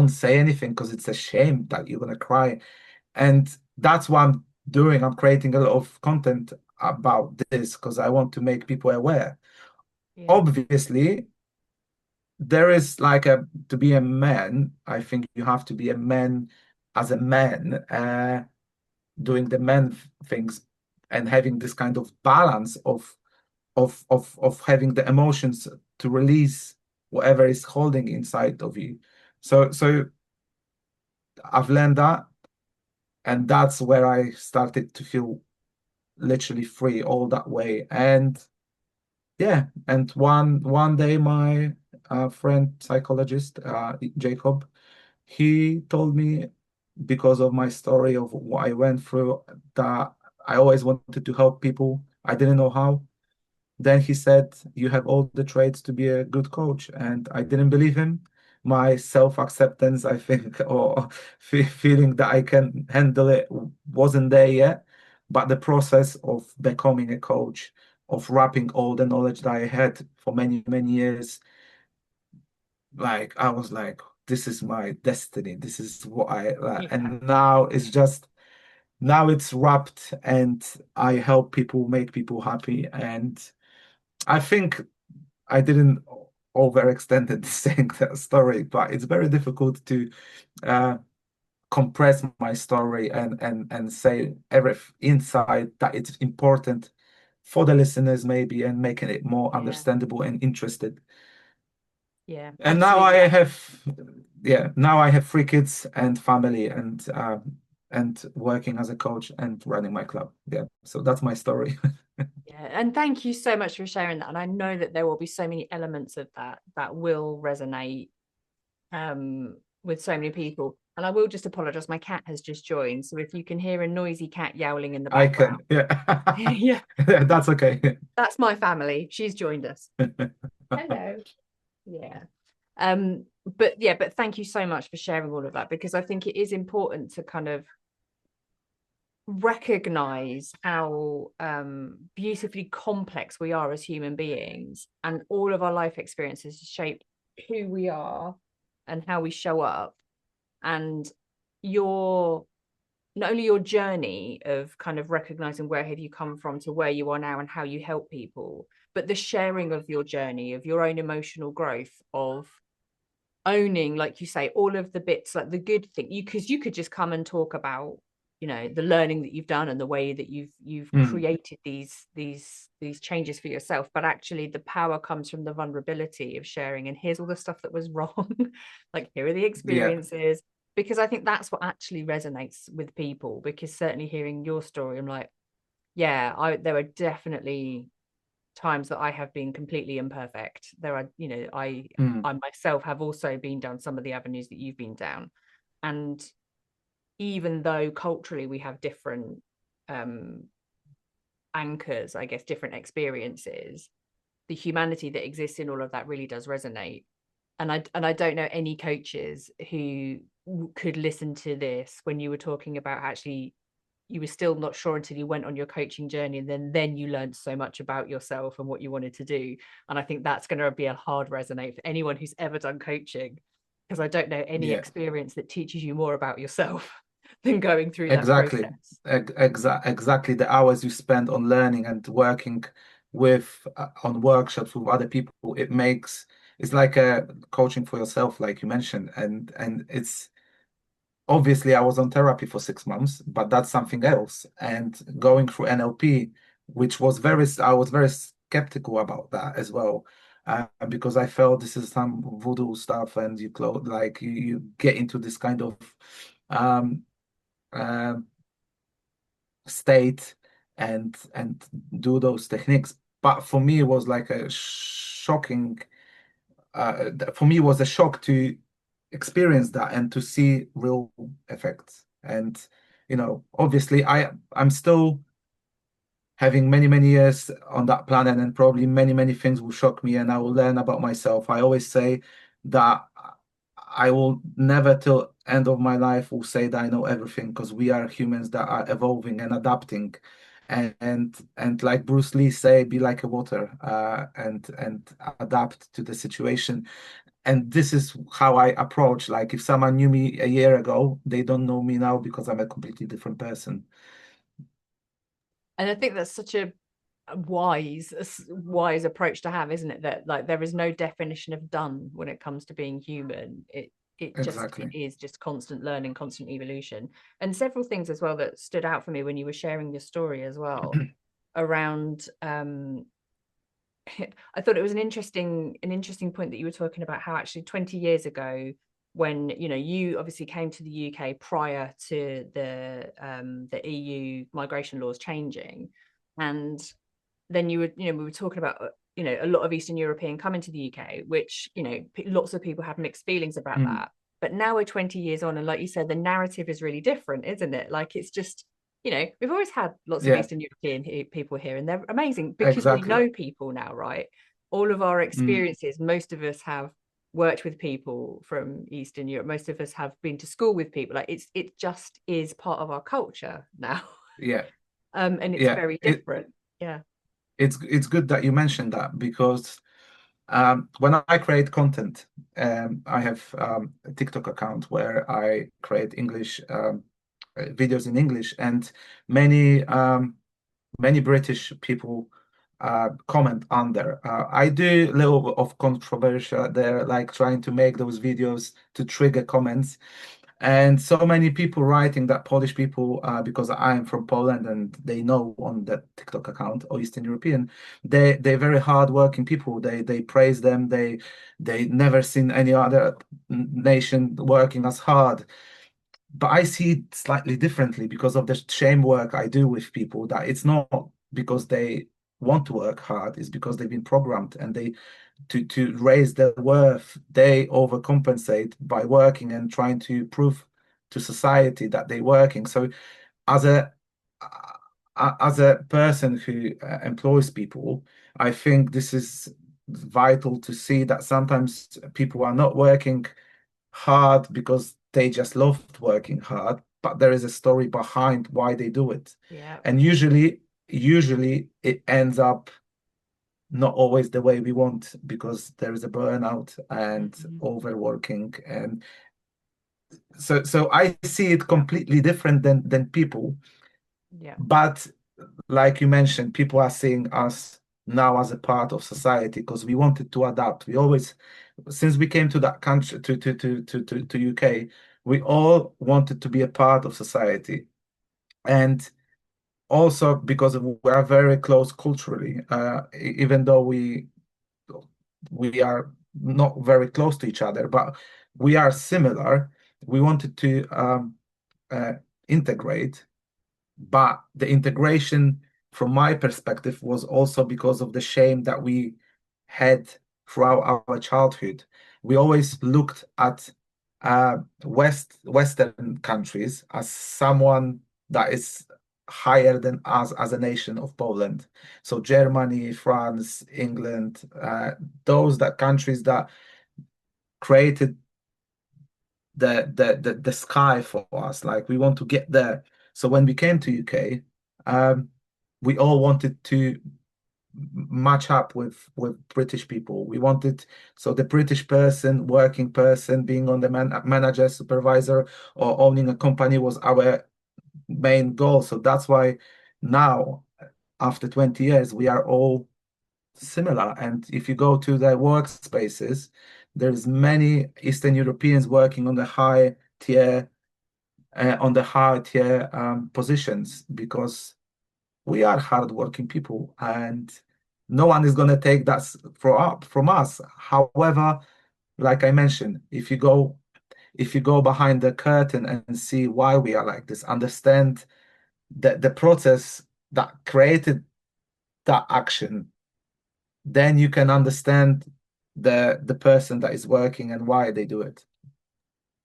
say anything because it's a shame that you're gonna cry. And that's what I'm doing. I'm creating a lot of content about this because I want to make people aware. yeah, Obviously, there is like a to be a man, I think you have to be a man as a man, doing the man things and having this kind of balance of having the emotions to release whatever is holding inside of you. So I've learned that, and that's where I started to feel literally free all that way. And yeah, and one day my friend psychologist Jacob, he told me, because of my story of what I went through, that I always wanted to help people. I didn't know how. Then he said, "You have all the traits to be a good coach." And I didn't believe him. My self-acceptance, I think, or feeling that I can handle it wasn't there yet. But the process of becoming a coach, of wrapping all the knowledge that I had for many, many years, like I was like, this is my destiny. This is what I like. yeah, And now it's just, now it's wrapped, and I help people, make people happy. And I think I didn't overextend it saying that story, but it's very difficult to uh, compress my story and say every inside that it's important for the listeners maybe, and making it more yeah, understandable and interested. yeah, And now I absolutely. have, yeah, now I have 3 kids and family, and working as a coach and running my club. Yeah, so that's my story. Yeah, and thank you so much for sharing that. And I know that there will be so many elements of that that will resonate with so many people. And I will just apologize. My cat has just joined. So if you can hear a noisy cat yowling in the I background, can, yeah, yeah, that's okay. that's my family. She's joined us. Hello. Yeah. But yeah, but thank you so much for sharing all of that, because I think it is important to kind of recognize how beautifully complex we are as human beings, and all of our life experiences shape who we are and how we show up. And your not only your journey of kind of recognizing where have you come from to where you are now and how you help people, but the sharing of your journey, of your own emotional growth, of owning, like you say, all of the bits, like the good thing, because you could just come and talk about, the learning that you've done and the way that you've Mm, created these changes for yourself. But actually the power comes from the vulnerability of sharing, and here's all the stuff that was wrong. Like, here are the yeah. experiences. Because I think that's what actually resonates with people, because certainly hearing your story, I'm like, yeah, there are definitely times that I have been completely imperfect. There are, Mm, I myself have also been down some of the avenues that you've been down. And even though culturally we have different um anchors, I guess, different experiences, the humanity that exists in all of that really does resonate. And I don't know any coaches who could listen to this when you were talking about actually you were still not sure until you went on your coaching journey, and then you learned so much about yourself and what you wanted to do. And I think that's going to be a hard resonate for anyone who's ever done coaching, because I don't know any Yeah, experience that teaches you more about yourself than going through that exactly. process. Exactly the hours you spend on learning and working with on workshops with other people, it's like a coaching for yourself, like you mentioned, and it's obviously I was on therapy for 6 months, but that's something else. And going through NLP, I was very skeptical about that as well, because I felt this is some voodoo stuff, and you get into this kind of um, uh, state and do those techniques. But for me, it was like a shocking. For me, it was a shock to experience that and to see real effects. And obviously, I'm still having many many years on that planet, and probably many many things will shock me, and I will learn about myself. I always say that I will never till end of my life will say that I know everything, because we are humans that are evolving and adapting, and like Bruce Lee say, be like a water, and adapt to the situation. And this is how I approach. Like if someone knew me a year ago, they don't know me now because I'm a completely different person. And I think that's such a wise approach to have, isn't it? That like there is no definition of done when it comes to being human. It Exactly. is just constant learning, constant evolution. And several things as well that stood out for me when you were sharing your story as well around I thought it was an interesting point that you were talking about how actually 20 years ago, when you obviously came to the UK prior to the EU migration laws changing, and then we were talking about a lot of Eastern European coming to the UK, which lots of people had mixed feelings about Mm. that. But now we're 20 years on, and like you said, the narrative is really different, isn't it? Like it's just we've always had lots of Yeah, Eastern European people here, and they're amazing because we exactly. know people now, right? All of our Mm. experiences, most of us have worked with people from Eastern Europe. Most of us have been to school with people. Like it just is part of our culture now. Yeah, And it's yeah. very different. Yeah. It's good that you mentioned that, because when I create content, I have a TikTok account where I create English videos in English, and many many British people comment under. I do a little bit of controversial there, like trying to make those videos to trigger comments. And so many people writing that Polish people, because I am from Poland and they know on that TikTok account, or Eastern European, they're very hardworking people. They praise them. They never seen any other nation working as hard. But I see it slightly differently because of the shame work I do with people, that it's not because they want to work hard, it's because they've been programmed, and they to raise their worth, they overcompensate by working and trying to prove to society that they're working. So as a person who employs people, I think this is vital to see that sometimes people are not working hard because they just loved working hard, but there is a story behind why they do it. Yeah. And usually it ends up not always the way we want, because there is a burnout and Mhm. overworking. And so I see it Yeah. completely different than people. Yeah. But like you mentioned, people are seeing us now as a part of society because we wanted to adapt. We always, since we came to that country, to UK, we all wanted to be a part of society. And also because we are very close culturally, even though we are not very close to each other, but we are similar. We wanted to uh, integrate, but the integration, from my perspective, was also because of the shame that we had throughout our childhood. We always looked at Western countries as someone that is higher than us as a nation of Poland. So Germany, France, England, those that countries that created the sky for us. Like we want to get there. So when we came to UK, we all wanted to match up with British people. We wanted so the British person, working person, being on the manager, supervisor, or owning a company was our main goal. So that's why now, after 20 years, we are all similar. And if you go to the workspaces, there's many Eastern Europeans working on the high tier positions because we are hardworking people, and no one is going to take that from us. However, like I mentioned, if you go behind the curtain and see why we are like this, understand the process that created that action, then you can understand the person that is working and why they do it.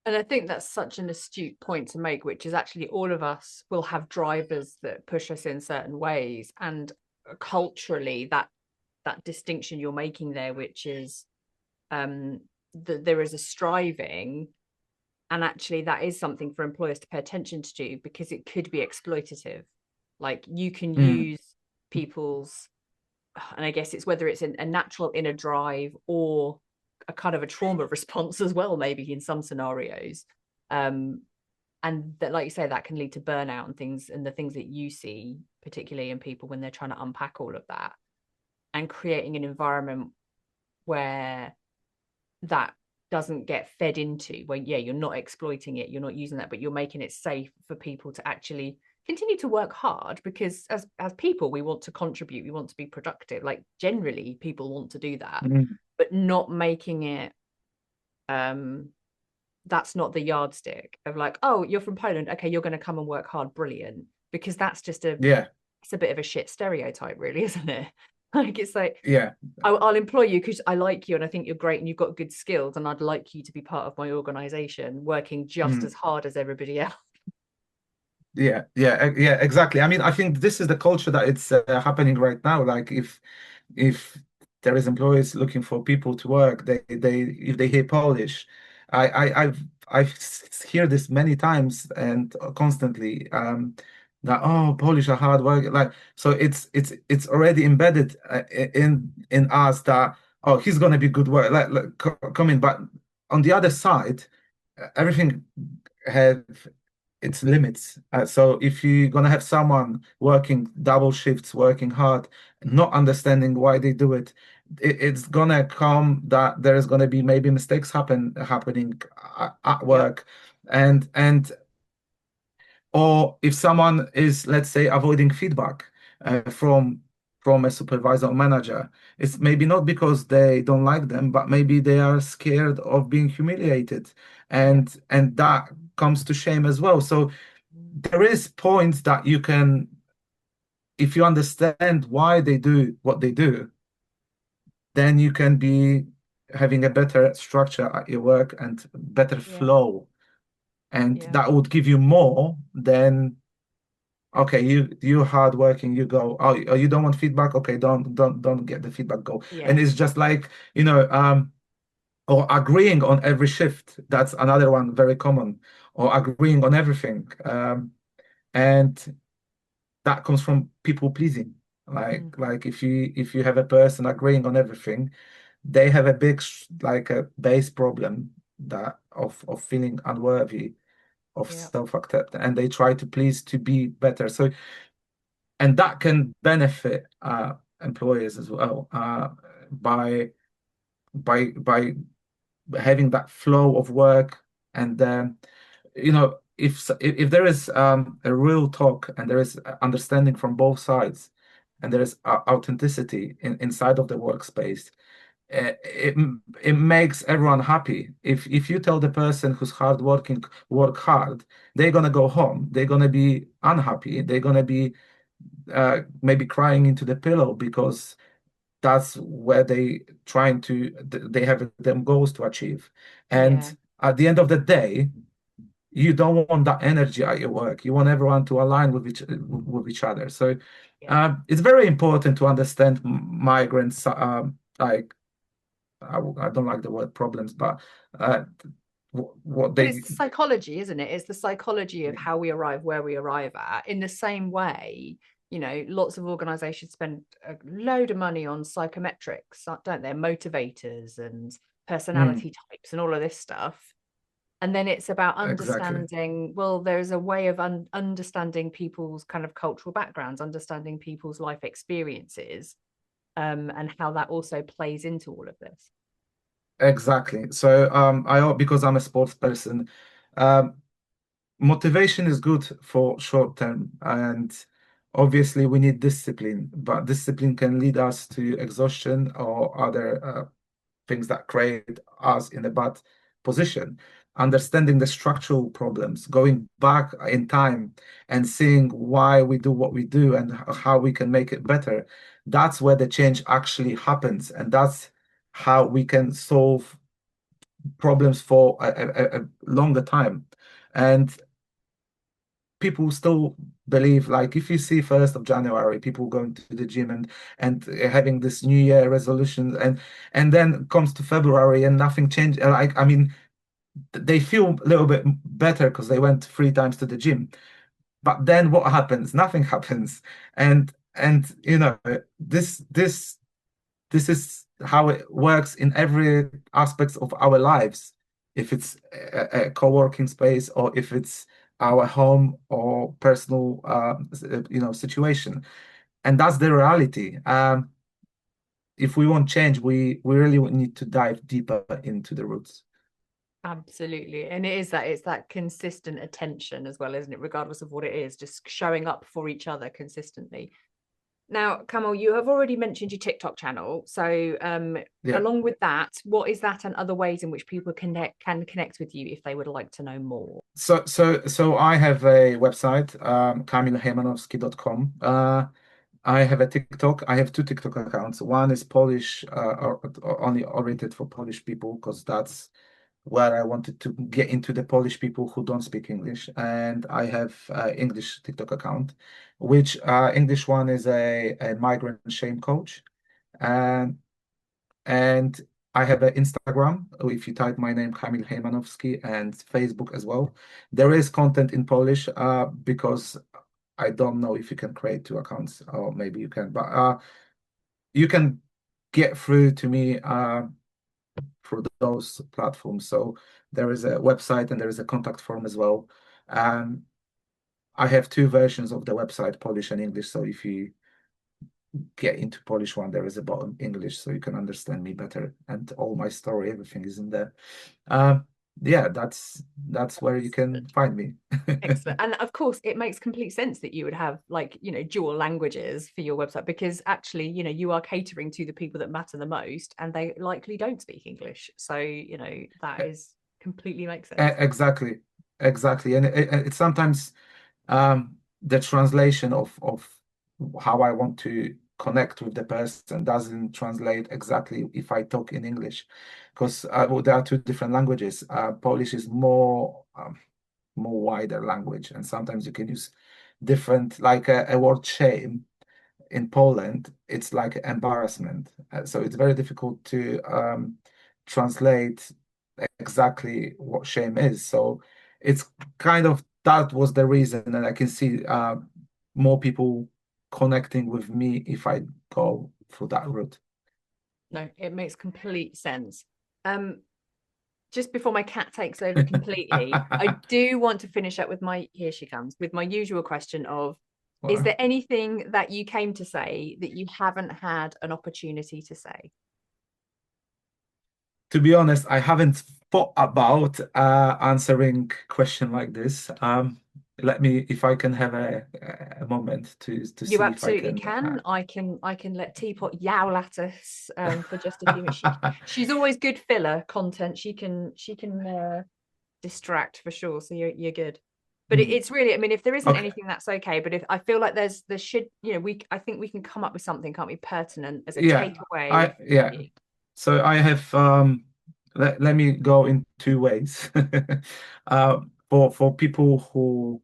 And I think that's such an astute point to make, which is actually all of us will have drivers that push us in certain ways. And culturally, that distinction you're making there, which is that there is a striving, and actually that is something for employers to pay attention to because it could be exploitative. Like you can Mm, use people's, and I guess it's whether it's a natural inner drive or a kind of a trauma response as well, maybe in some scenarios. And that, like you say, that can lead to burnout and things, and the things that you see, particularly in people when they're trying to unpack all of that, and creating an environment where that doesn't get fed into, where yeah, you're not exploiting it, you're not using that, but you're making it safe for people to actually continue to work hard, because as people we want to contribute, we want to be productive, like generally people want to do that, mm, but not making it um that's not the yardstick of like, oh, you're from Poland, okay, you're going to come and work hard, brilliant, because that's just yeah, it's a bit of a shit stereotype, really, isn't it? Like it's like, yeah, I'll employ you because I like you and I think you're great and you've got good skills and I'd like you to be part of my organization, working just mm, as hard as everybody else. yeah, exactly. I mean, I think this is the culture that it's happening right now. Like if there is employees looking for people to work, they if they hear Polish, I've hear this many times and constantly that oh, Polish are hard work, like so it's already embedded in us that oh, he's gonna be good work, like coming. But on the other side, everything have its limits. So if you're gonna have someone working double shifts, working hard, not understanding why they do it, it's gonna come that there is gonna be maybe mistakes happening at Yep. work, and or if someone is, let's say, avoiding feedback from a supervisor or manager, it's maybe not because they don't like them, but maybe they are scared of being humiliated, Yep. and that comes to shame as well. So there is points that you can, if you understand why they do what they do, then you can be having a better structure at your work and better Yeah. flow, and Yeah. that would give you more than okay, you're hardworking, you go, oh, you don't want feedback, okay, don't get the feedback, go. And Yeah. it's just like, or agreeing on every shift. That's another one very common, or agreeing on everything. And that comes from people pleasing. Mm. Like if you have a person agreeing on everything, they have a big like a base problem that of feeling unworthy of Yeah. self-accept, and they try to please to be better. So and that can benefit employers as well by by having that flow of work. And if there is a real talk and there is understanding from both sides and there is authenticity inside of the workspace, it it makes everyone happy. If you tell the person who's hardworking work hard, they're gonna go home, they're gonna be unhappy, they're gonna be maybe crying into the pillow because that's where they have them goals to achieve. Yeah. And at the end of the day, you don't want that energy at your work. You want everyone to align with each other. So Yeah. it's very important to understand migrants. Like I don't like the word problems, but uh, what Well, they it's the psychology, isn't it? It's the psychology of how we arrive where we arrive at. In the same way, lots of organizations spend a load of money on psychometrics, don't they? Motivators and Mm, personality types and all of this stuff. And then it's about exactly. understanding, well, there's a way of understanding people's kind of cultural backgrounds, understanding people's life experiences, and how that also plays into all of this. Exactly. So because I'm a sports person, um, motivation is good for short term, and obviously we need discipline, but discipline can lead us to exhaustion or other things that create us in a bad position. Understanding the structural problems, going back in time and seeing why we do what we do and how we can make it better. That's where the change actually happens, and that's how we can solve problems for a longer time. And people still believe, like, if you see 1st of January, people going to the gym and having this New Year resolution, and then comes to February and nothing changed. Like, I mean, they feel a little bit better because they went 3 times to the gym. But then what happens? Nothing happens. And this is how it works in every aspect of our lives. If it's a co-working space, or if it's our home or personal situation. And that's the reality. If we want change, we really need to dive deeper into the roots. Absolutely. And it's that consistent attention as well, isn't it? Regardless of what it is, just showing up for each other consistently. Now, Kamil, you have already mentioned your TikTok channel. So, Yeah. along with that, what is that and other ways in which people can connect with you if they would like to know more? So I have a website, kamilhejmanowski.com. I have a TikTok. I have 2 TikTok accounts. One is Polish, only oriented for Polish people, because that's where I wanted to get into the Polish people who don't speak English. And I have English TikTok account, which English one is a migrant shame coach. And and I have an Instagram. If you type my name, Kamil Hejmanowski, and Facebook as well. There is content in Polish, because I don't know if you can create 2 accounts, or maybe you can, but you can get through to me through those platforms. So there is a website and there is a contact form as well. Um, I have 2 versions of the website, Polish and English. So if you get into Polish one, there is a button English, so you can understand me better, and all my story, everything is in there. Um, yeah, that's where you can Excellent. find me. Excellent. And of course, it makes complete sense that you would have like, dual languages for your website because actually, you are catering to the people that matter the most and they likely don't speak English. So, that is completely makes sense. Exactly, exactly, and it's sometimes the translation of how I want to connect with the person doesn't translate exactly if I talk in English, because well, there are 2 different languages. Polish is more wider language, and sometimes you can use different, like a word shame in Poland, it's like embarrassment. So it's very difficult to translate exactly what shame is. So it's kind of, that was the reason, and I can see more people connecting with me if I go through that route. No, it makes complete sense. Um, just before my cat takes over completely, I do want to finish up with here she comes, with my usual question of, is Well, there anything that you came to say that you haven't had an opportunity to say? to be honest, I haven't thought about answering question like this. Let me, if I can have a moment to You see if I absolutely can. can. I can let Teapot yowl at us for just a few minutes. She's always good filler content. She can distract for sure. So you're good. But Hmm, it's really, I mean, if there isn't okay. anything, that's okay. But if I feel like there should, I think we can come up with something, can't we, pertinent as a Yeah, takeaway for yeah. you. So I have let me go in 2 ways. For people who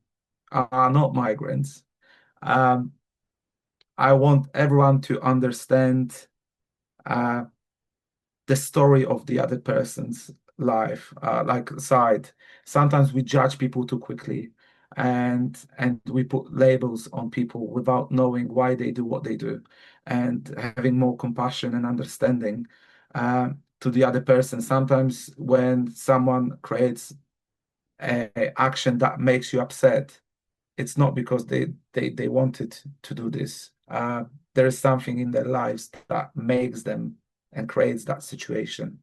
are not migrants, um, I want everyone to understand uh the story of the other persons. life, like side. Sometimes we judge people too quickly, and we put labels on people without knowing why they do what they do, and having more compassion and understanding to the other person. Sometimes when someone creates a action that makes you upset, it's not because they wanted to do this. There is something in their lives that makes them and creates that situation.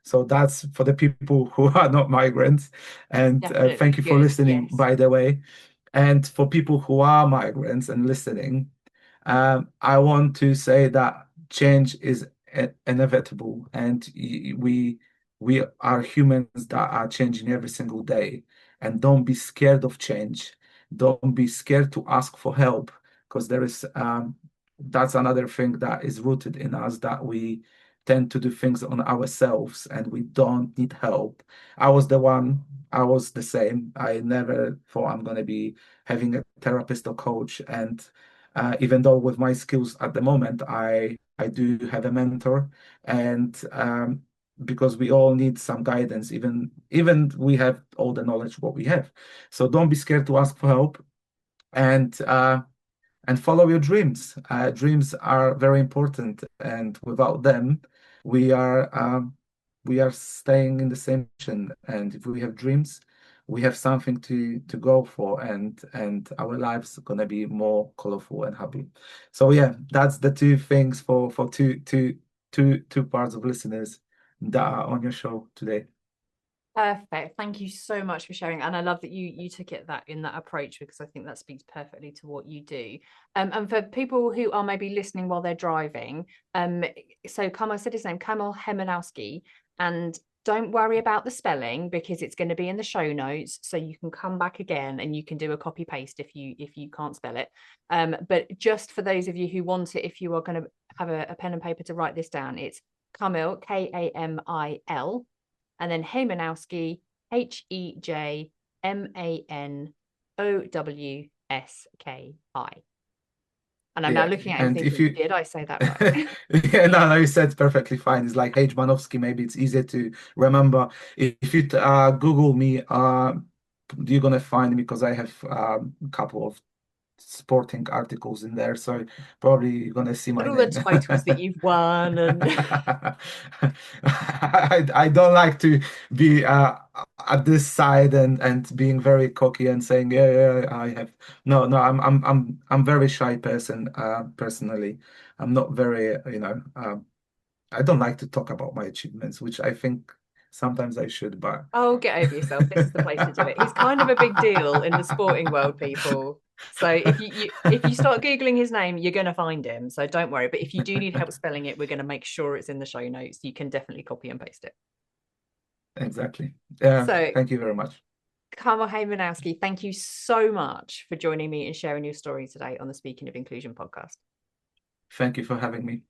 So that's for the people who are not migrants. And thank Definitely you for good. listening, Yes. by the way. And for people who are migrants and listening, I want to say that change is inevitable, and we are humans that are changing every single day. And don't be scared of change. Don't be scared to ask for help, because there is that's another thing that is rooted in us, that we tend to do things on ourselves and we don't need help. I was the one, I was the same. I never thought I'm going to be having a therapist or coach. And even though with my skills at the moment, I do have a mentor, and because we all need some guidance, even we have all the knowledge what we have. So don't be scared to ask for help, and follow your dreams. Dreams are very important, and without them, we are we are staying in the same position. And if we have dreams, we have something to go for, and our lives are gonna be more colorful and happy. So yeah, that's the two things for two parts of listeners that are on your show today. Perfect. Thank you so much for sharing. And I love that you took it that in that approach, because I think that speaks perfectly to what you do. And for people who are maybe listening while they're driving, so Kamil said his name, Kamil Hejmanowski, and don't worry about the spelling because it's going to be in the show notes. So you can come back again and you can do a copy paste if you can't spell it. But just for those of you who want it, if you are going to have a pen and paper to write this down, it's Kamil, Kamil, and then Hejmanowski, Hejmanowski. And I'm now Yeah, looking at him and if thinking, you did I say that right? yeah, no, you said perfectly fine. It's like Hejmanowski, maybe it's easier to remember. If you Google me, you're gonna find me because I have a couple of sporting articles in there, so probably you're gonna see my And all the name. titles that you've won and I don't like to be at this side and being very cocky and saying, yeah, I have. No, I'm very shy person, personally. I'm not very, I don't like to talk about my achievements, which I think sometimes I should, but oh, get over yourself. This is the place to do it. He's kind of a big deal in the sporting world, people. So if you start Googling his name, you're going to find him. So don't worry. But if you do need help spelling it, we're going to make sure it's in the show notes. You can definitely copy and paste it. exactly. Yeah, So thank you very much. Kamil Hejmanowski, thank you so much for joining me and sharing your story today on the Speaking of Inclusion podcast. Thank you for having me.